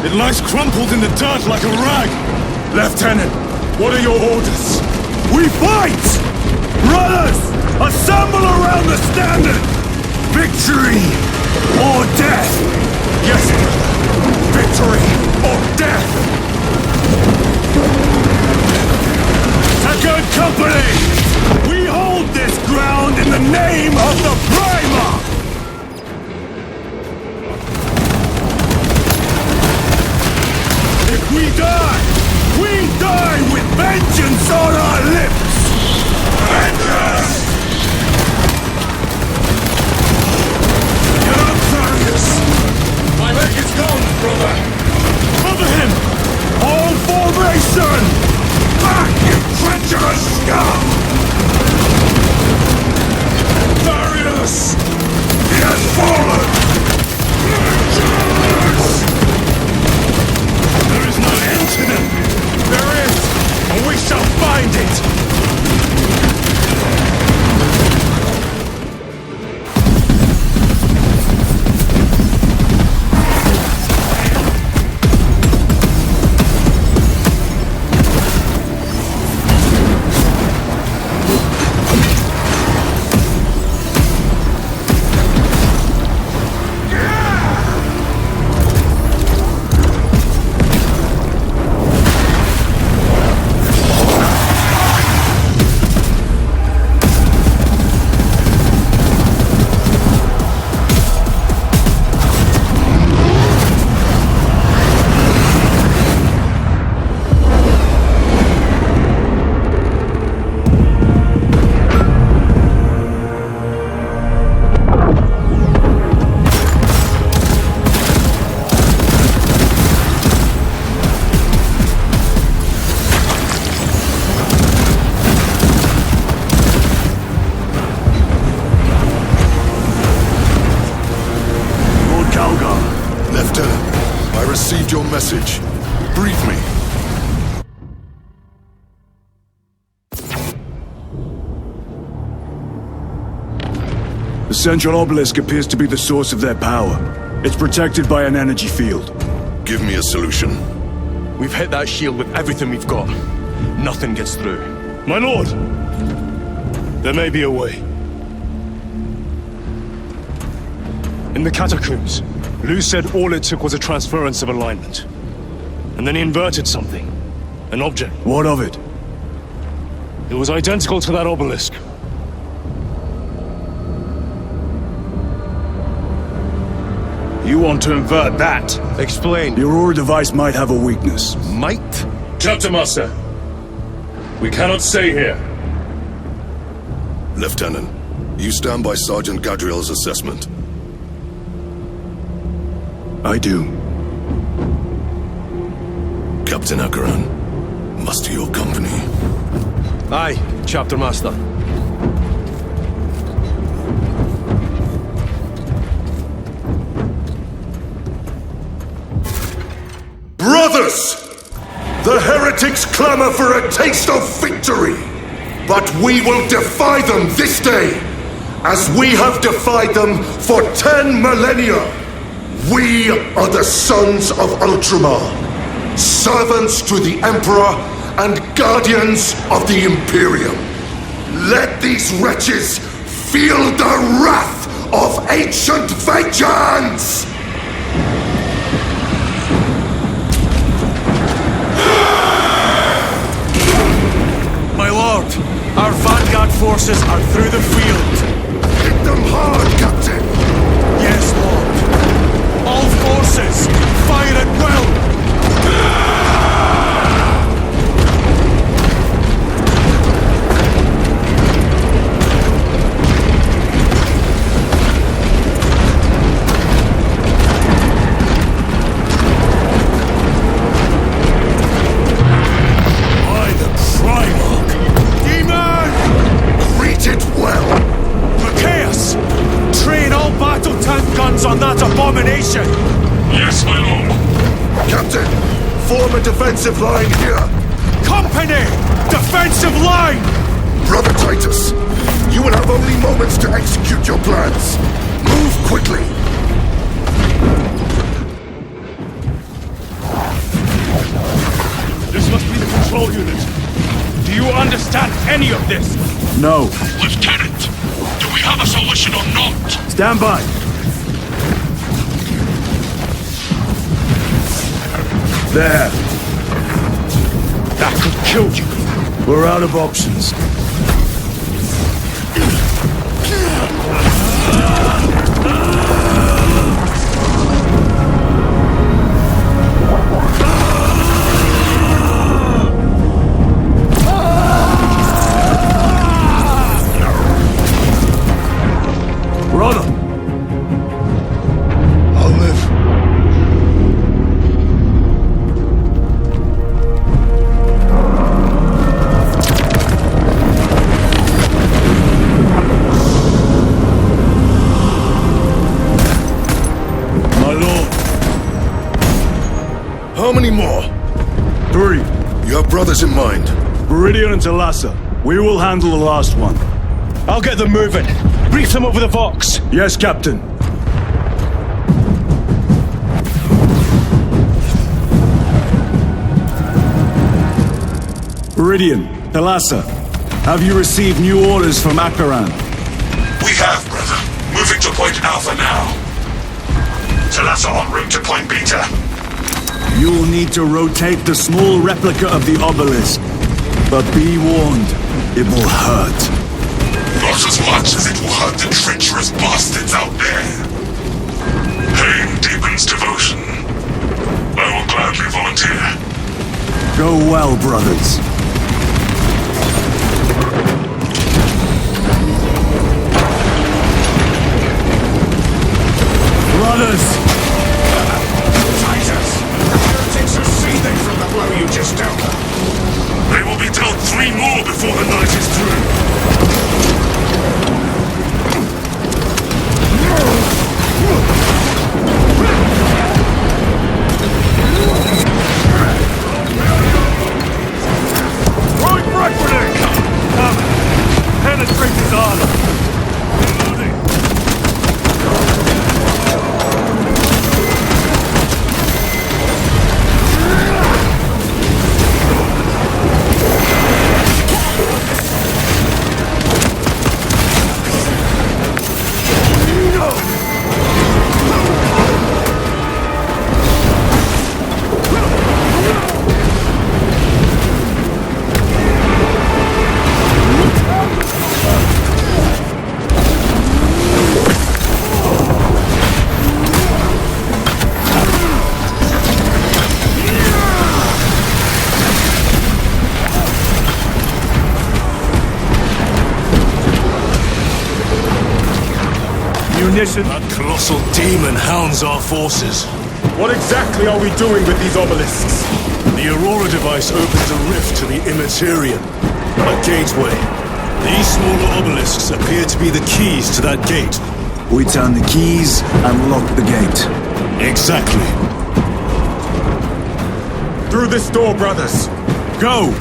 It lies crumpled in the dirt like a rag! Lieutenant, what are your orders? We fight! Brothers, assemble around the standard! Victory or death! Yes, victory or death! Second Company! We hold this ground in the name of the Primarch! If we die with vengeance on our lips! Vengeance! Get up, Darius! My leg is gone, brother! Cover him! All formation! Back, you treacherous scum! Darius! He has fallen! Vengeance! There is no end to them! There is, and we shall find it! Your message. Brief me. The central obelisk appears to be the source of their power. It's protected by an energy field. Give me a solution. We've hit that shield with everything we've got. Nothing gets through. My lord! There may be a way. In the catacombs, Lu said all it took was a transference of alignment. And then he inverted something. An object. What of it? It was identical to that obelisk. You want to invert that? Explain. The Aurora device might have a weakness. Might? Chapter Master, we cannot stay here. Lieutenant, you stand by Sergeant Gadriel's assessment. I do. Captain Akaran, muster your company. Aye, Chapter Master. Brothers! The heretics clamor for a taste of victory! But we will defy them this day, as we have defied them for 10 millennia! We are the sons of Ultramar, servants to the Emperor and guardians of the Imperium. Let these wretches feel the wrath of ancient vengeance! My lord, our vanguard forces are through the field. Hit them hard, Captain! Yes, lord. All forces, fire at will! By the Primarch! Demon! Greet it well! Machias! Train all battle tank guns on that abomination! Yes, my lord. Captain, form a defensive line here. Company! Defensive line! Brother Titus, you will have only moments to execute your plans. Move quickly. This must be the control unit. Do you you understand any of this? No. Lieutenant, do we have a solution or not? Stand by. There. That could kill you. We're out of options. Brother! I'll live. My lord. How many more? 3. You have brothers in mind. Viridian and Talassa. We will handle the last one. I'll get them moving. Brief them over the Vox. Yes, Captain. Viridian, Talassa, have you received new orders from Akaran? We have, brother. Moving to Point Alpha now. Talassa en route to Point Beta. You'll need to rotate the small replica of the obelisk. But be warned, it will hurt. Not as much as it will hurt the treacherous bastards out there. Pain deepens devotion. I will gladly volunteer. Go well, brothers. Brothers! Fighters! Heretics are seething from the blow you just dealt them. They will be dealt 3 more before the night is through. Right back for it! Come! Penetrate his armor! Reloading! Munition. That colossal demon hounds our forces. What exactly are we doing with these obelisks? The Aurora device opens a rift to the Immaterium, a gateway. These smaller obelisks appear to be the keys to that gate. We turn the keys and lock the gate. Exactly. Through this door, brothers. Go!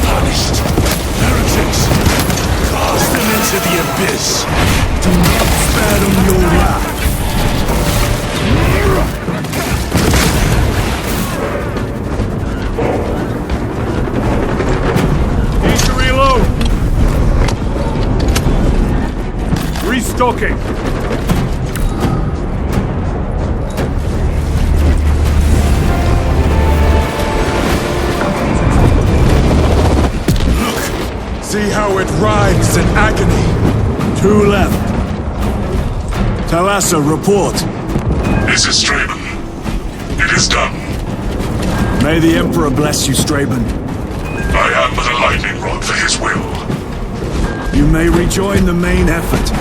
Punished. Heretics. Cast them into the abyss. Do not spare them your wrath. Need to reload. Restocking. See how it writhes in agony. 2 left. Talassa, report. This is Straben. It is done. May the Emperor bless you, Straben. I am but a lightning rod for his will. You may rejoin the main effort.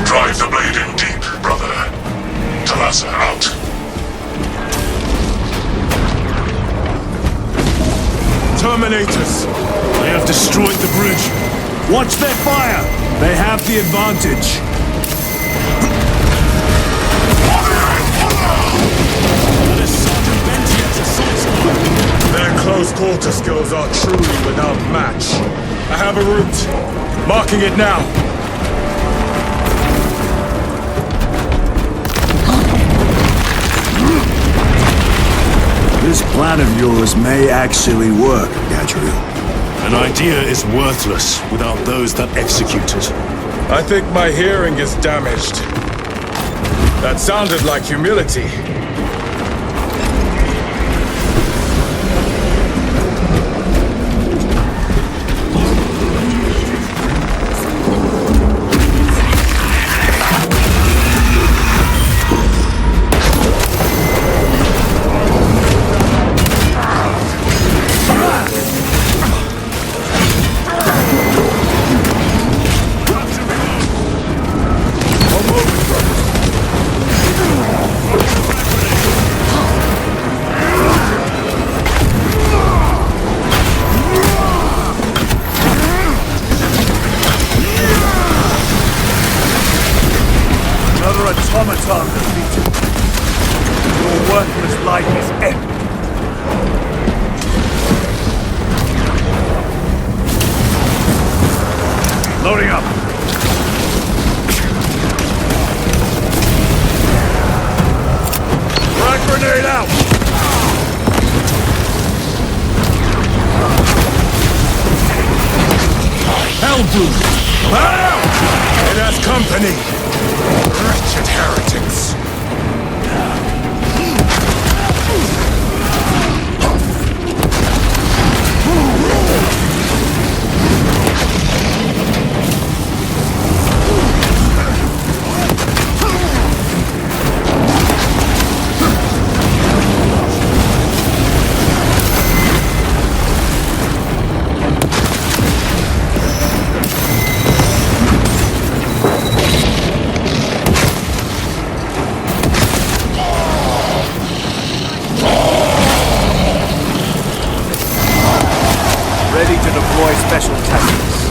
Drive the blade in deep, brother. Talassa out. Terminators. They have destroyed the bridge. Watch their fire! They have the advantage. That is Sergeant Bentiet's assault squad. Their close-quarter skills are truly without match. I have a route. Marking it now. This plan of yours may actually work, Gadriel. An idea is worthless without those that execute it. I think my hearing is damaged. That sounded like humility. Automaton defeated. Your worthless life is ended. Loading up. Frag grenade out. Hellbrood. Out! It has company. Wretched heretics! Ready to deploy special tactics.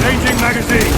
Changing magazine.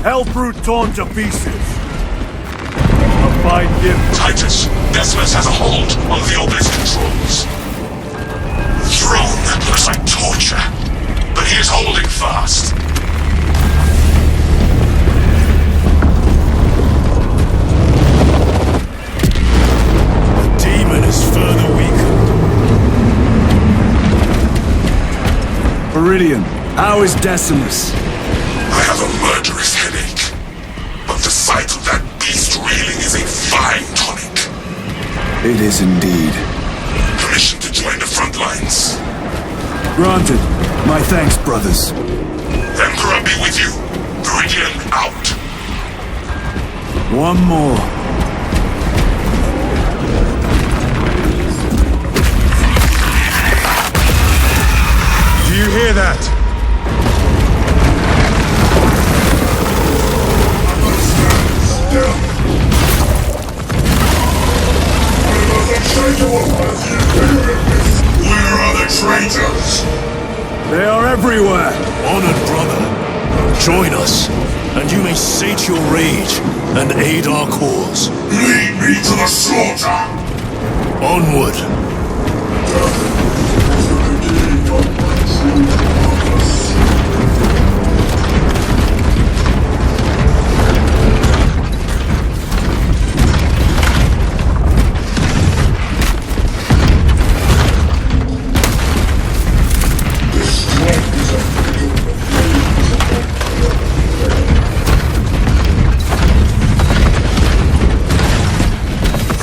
Hellbrute torn to pieces. A fine gift. Titus, Decimus has a hold on the obelisk controls. Throne looks like torture, but he is holding fast. The demon is further weakened. Viridian, how is Decimus? I have a murderous headache, but the sight of that beast reeling is a fine tonic. It is indeed. Permission to join the front lines. Granted. My thanks, brothers. Emperor be with you. Viridian out. One more. you hear that? Where are the traitors? They are everywhere! Honored brother, join us, and you may sate your rage and aid our cause. Lead me to the slaughter! Onward!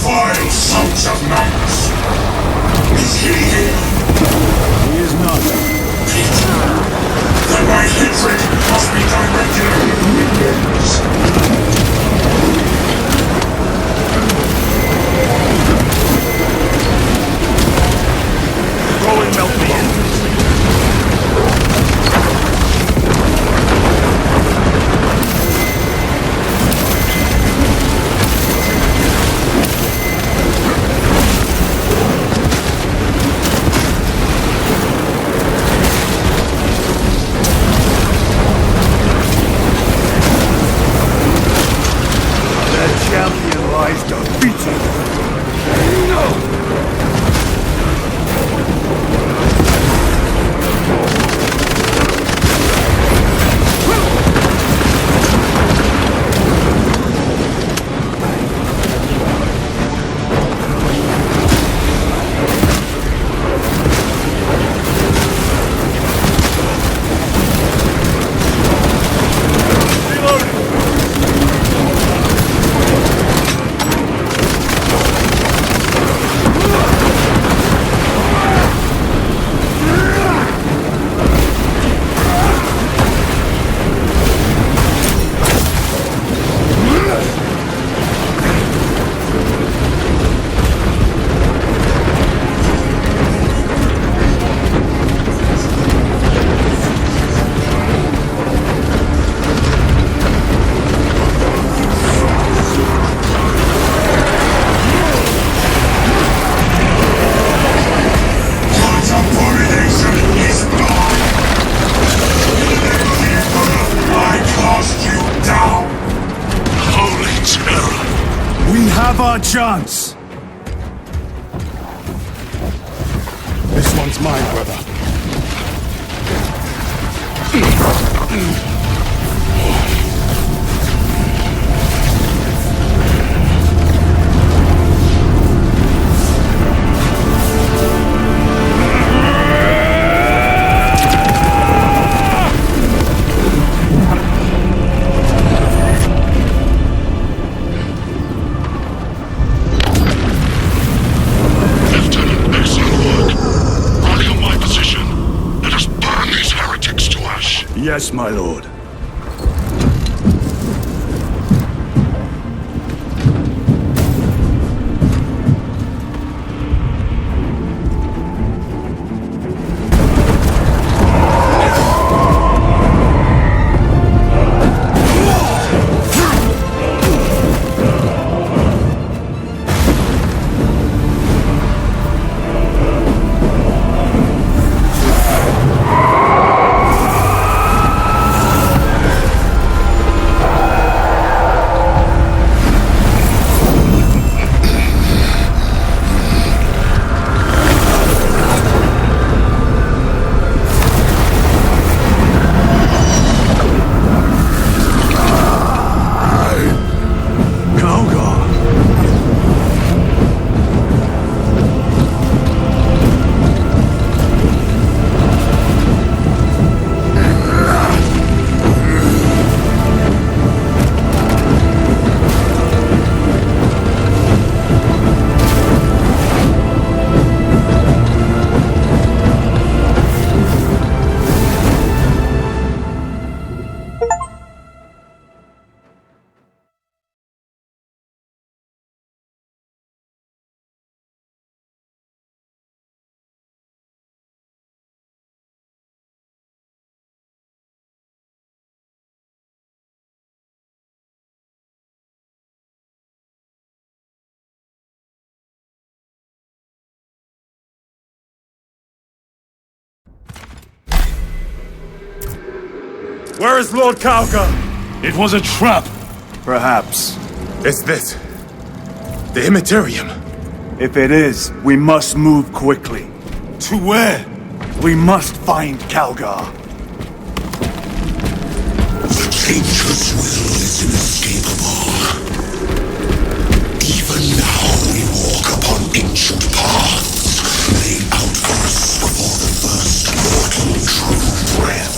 Vile sons of nuns! Is he here? He is not. Then my hatred must be directed at minions! Go and melt me in. Their champion lies defeated. No! Have our chance! This one's mine, brother. Lieutenant, excellent work. Rally on my position. Let us burn these heretics to ash. Yes, my lord. Where is Lord Calgar? It was a trap. Perhaps. Is this the Immaterium? If it is, we must move quickly. To where? We must find Calgar. The Changer's will is inescapable. Even now we walk upon ancient paths, laid out for us before the first mortal true breath.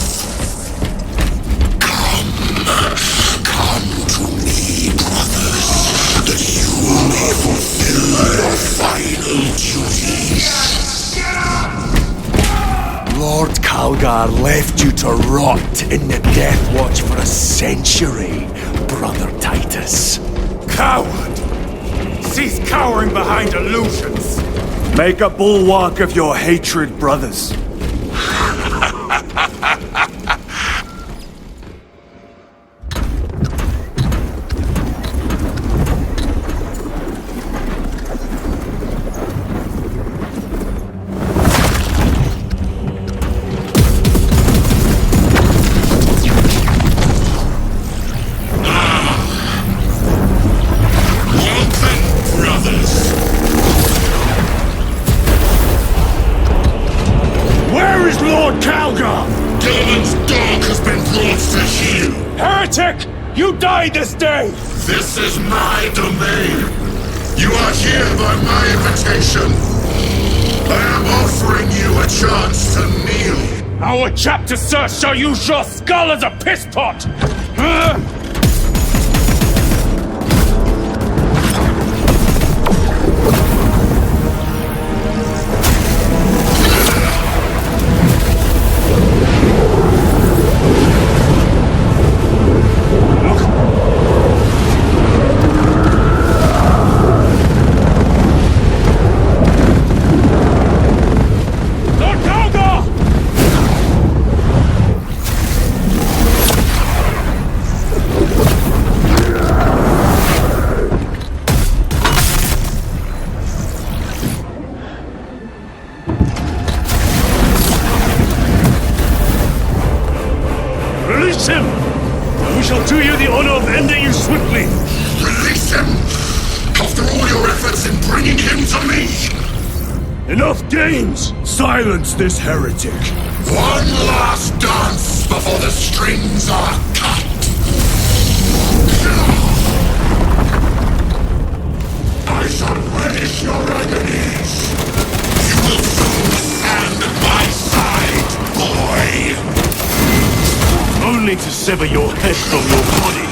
Come to me, brothers, that you may fulfill your final duties. Lord Calgar left you to rot in the Death Watch for a century, Brother Titus. Coward! Cease cowering behind illusions! Make a bulwark of your hatred, brothers. You died this day! This is my domain. You are here by my invitation. I am offering you a chance to kneel. Our chapter, sir, shall use your skull as a piss pot! Release him! And we shall do you the honor of ending you swiftly! Release him! After all your efforts in bringing him to me! Enough games! Silence this heretic! One last dance before the strings are cut! I shall relish your agonies! You will soon stand at my side, boy! Only to sever your head from your body!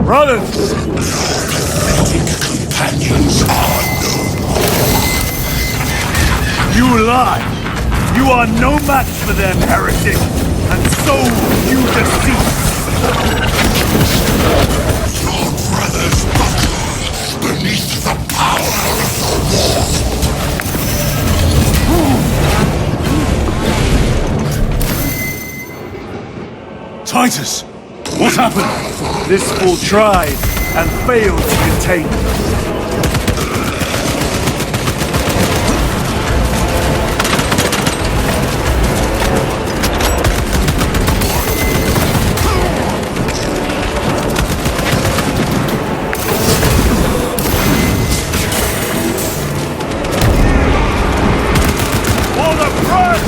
Brothers! Pathetic companions are no more. You lie! You are no match for them, heretic! And so you decease! Your brothers buckle beneath the power of the war. Titus! What happened? This fool tried and failed to contain me. For the front!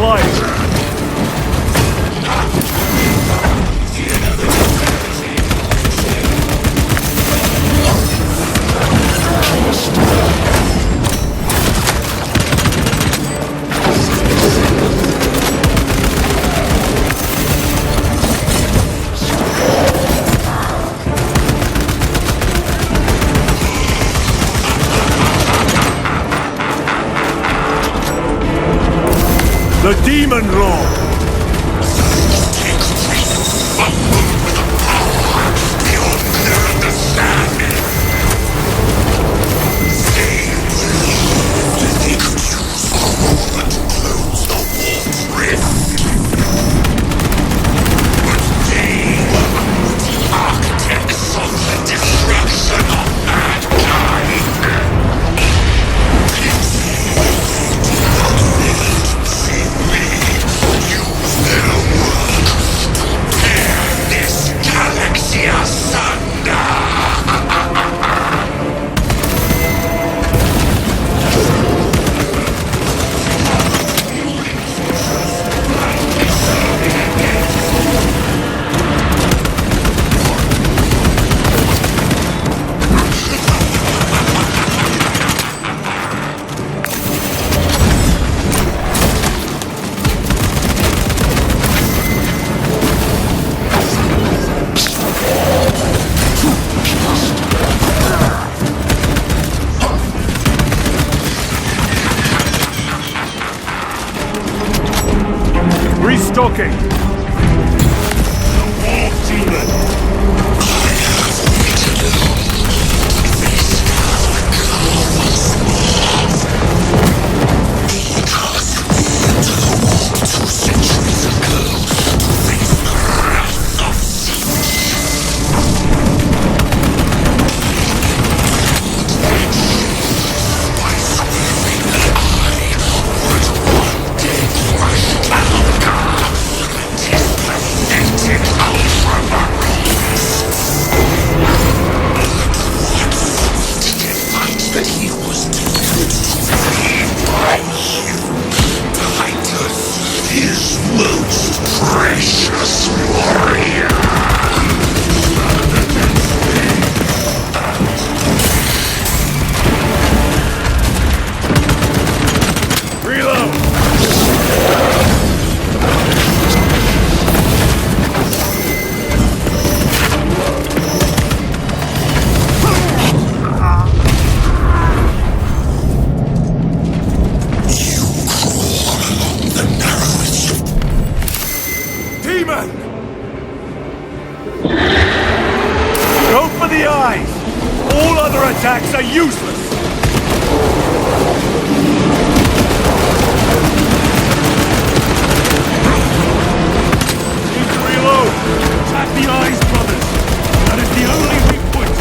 flying. The Demon Lord! Restocking! Go for the eyes! All other attacks are useless! Need to reload! Attack the eyes, brothers! That is the only weak point!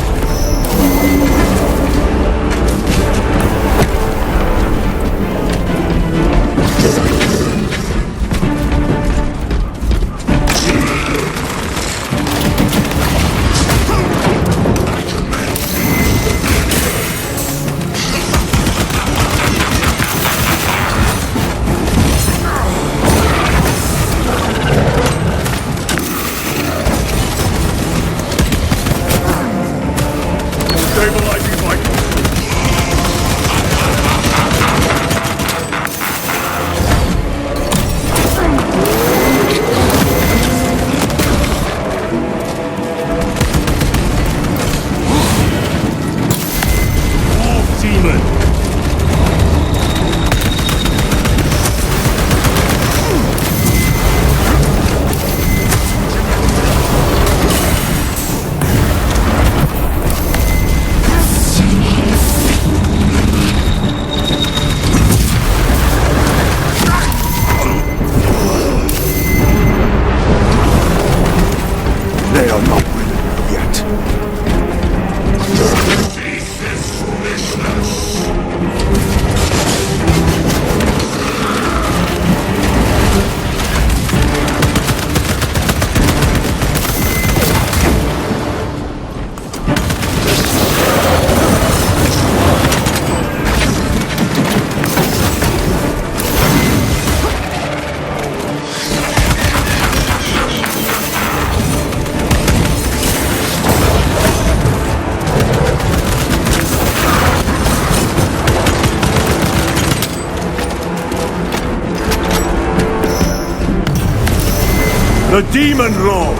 The Demon Lord!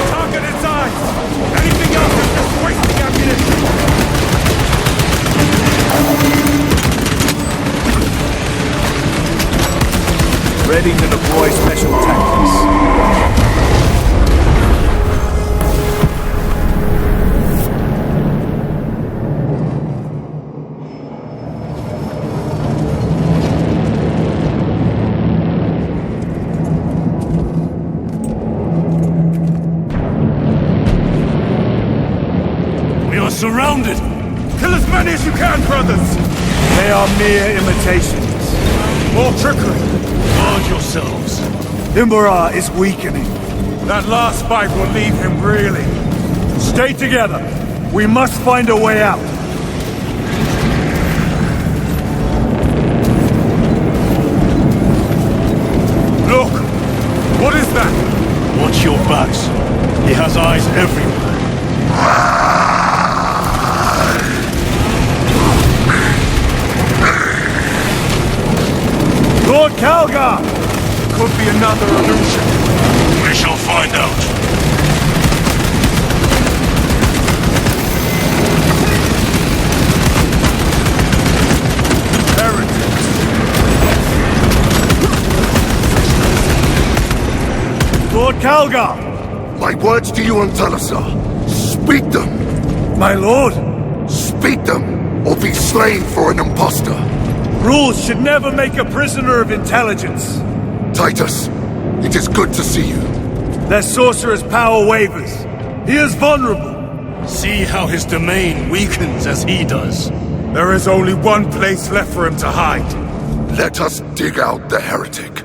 Target its eyes! Anything else is just wasting ammunition! Ready to deploy special tactics. We are surrounded! Kill as many as you can, brothers! They are mere imitations. More trickery! Guard yourselves! Imbara is weakening. That last fight will leave him reeling. Stay together. We must find a way out. Look! What is that? Watch your backs. He has eyes everywhere. Lord Calgar! Could be another illusion. We shall find out. Heretics. Lord Calgar! My words to you on Talasar. Speak them. My lord! Speak them, or be slain for an impostor. Rules should never make a prisoner of intelligence. Titus, it is good to see you. Their sorcerer's power wavers. He is vulnerable. See how his domain weakens as he does. There is only one place left for him to hide. Let us dig out the heretic.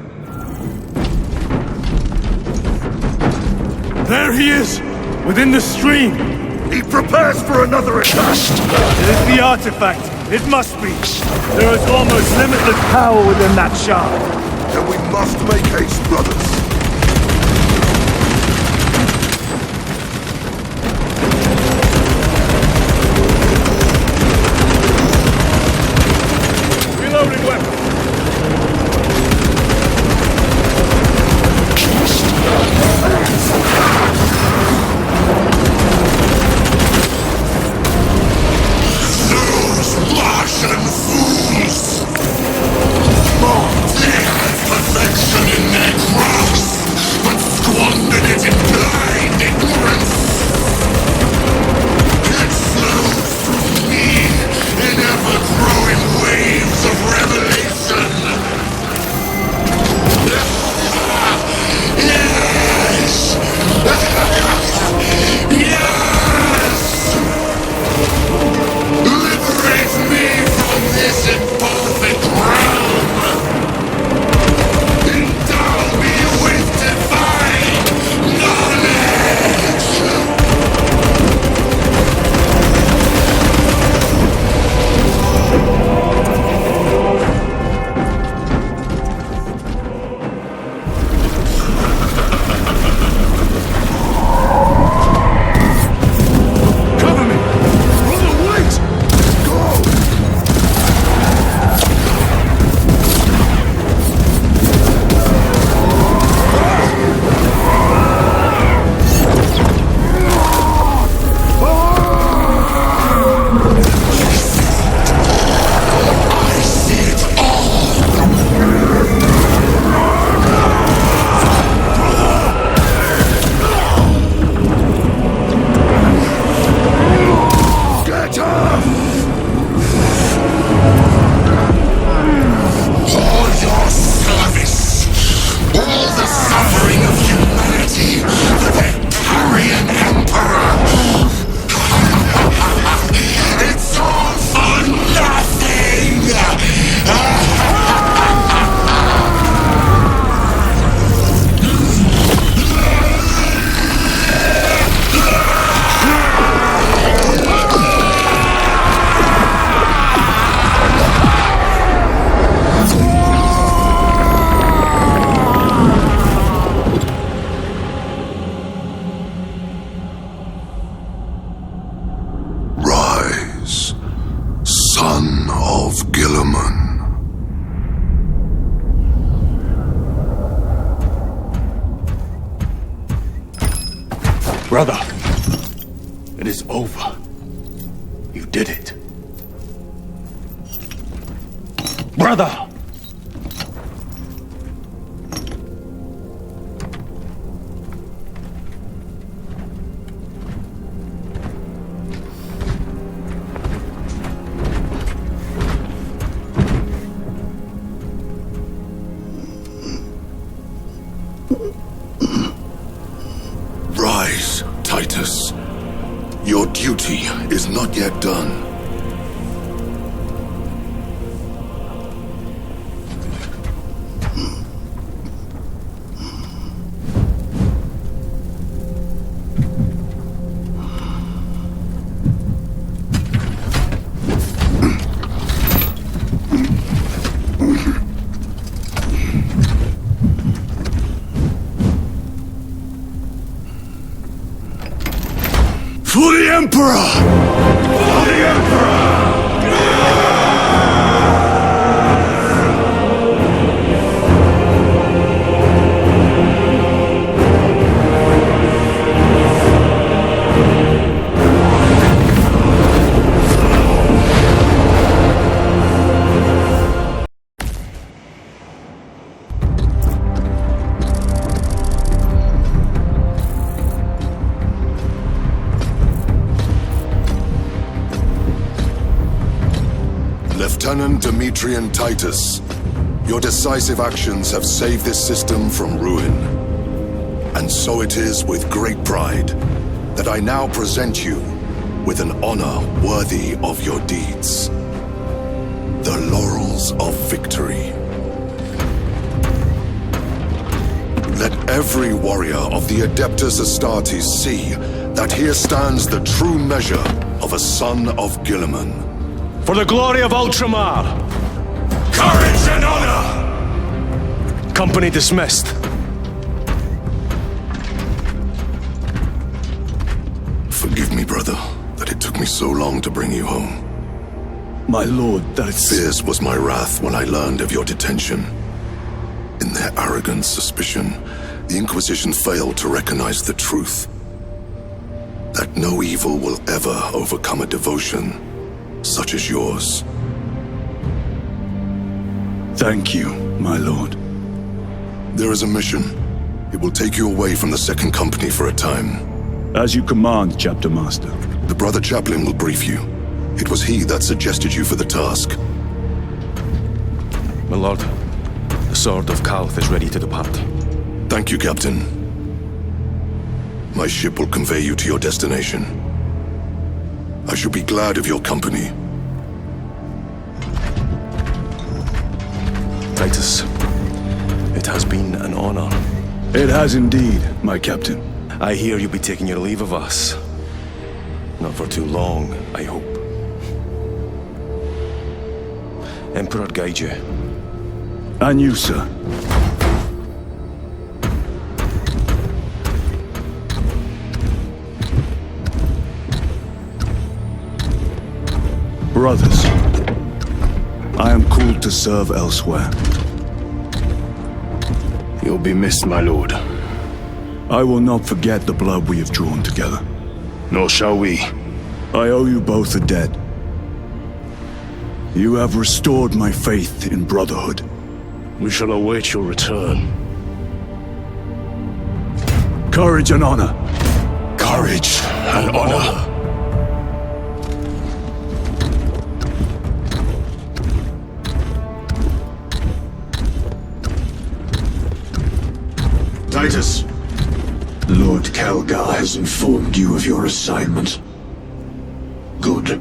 There he is! Within the stream! He prepares for another attack. It is the artifact. It must be. There is almost limitless power within that shard. Then we must make haste, brothers. Reloading weapon. Those Russian fools! They have perfection in their crafts! Brother, it is over. You did it. Brother! Rise, Titus. Your duty is not yet done. For the Emperor! For the Emperor! Lieutenant Demetrian Titus, your decisive actions have saved this system from ruin. And so it is with great pride that I now present you with an honor worthy of your deeds. The laurels of victory. Let every warrior of the Adeptus Astartes see that here stands the true measure of a son of Guilliman. For the glory of Ultramar! Courage and honor! Company dismissed. Forgive me, brother, that it took me so long to bring you home. My lord, that's... Fierce was my wrath when I learned of your detention. In their arrogant suspicion, the Inquisition failed to recognize the truth. That no evil will ever overcome a devotion such as yours. Thank you, my lord. There is a mission. It will take you away from the Second Company for a time. As you command, Chapter Master. The Brother Chaplain will brief you. It was he that suggested you for the task. My lord, the Sword of Kalth is ready to depart. Thank you, Captain. My ship will convey you to your destination. I shall be glad of your company. Titus, it has been an honor. It has indeed, my captain. I hear you'll be taking your leave of us. Not for too long, I hope. Emperor guide you. And you, sir. Brothers, I am called to serve elsewhere. You'll be missed, my lord. I will not forget the blood we have drawn together. Nor shall we. I owe you both a debt. You have restored my faith in brotherhood. We shall await your return. Courage and honor. Courage and honor. Titus, Lord Calgar has informed you of your assignment. Good.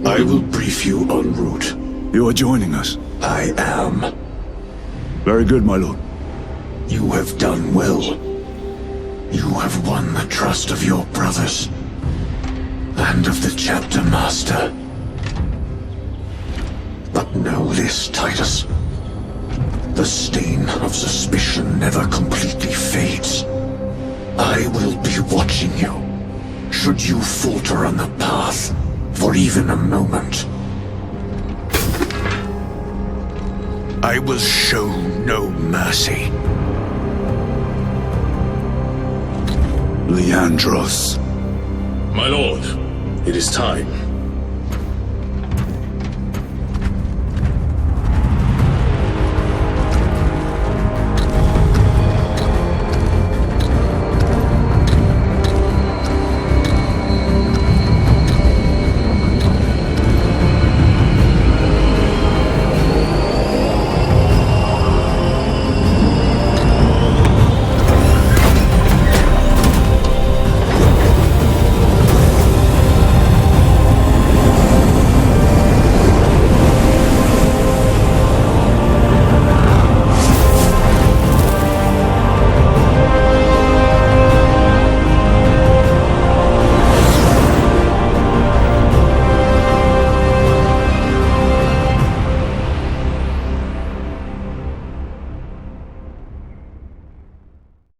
I will brief you en route. You are joining us? I am. Very good, my lord. You have done well. You have won the trust of your brothers. And of the Chapter Master. But know this, Titus. The stain of suspicion never completely fades. I will be watching you, should you falter on the path for even a moment. I will show no mercy. Leandros. My lord, it is time.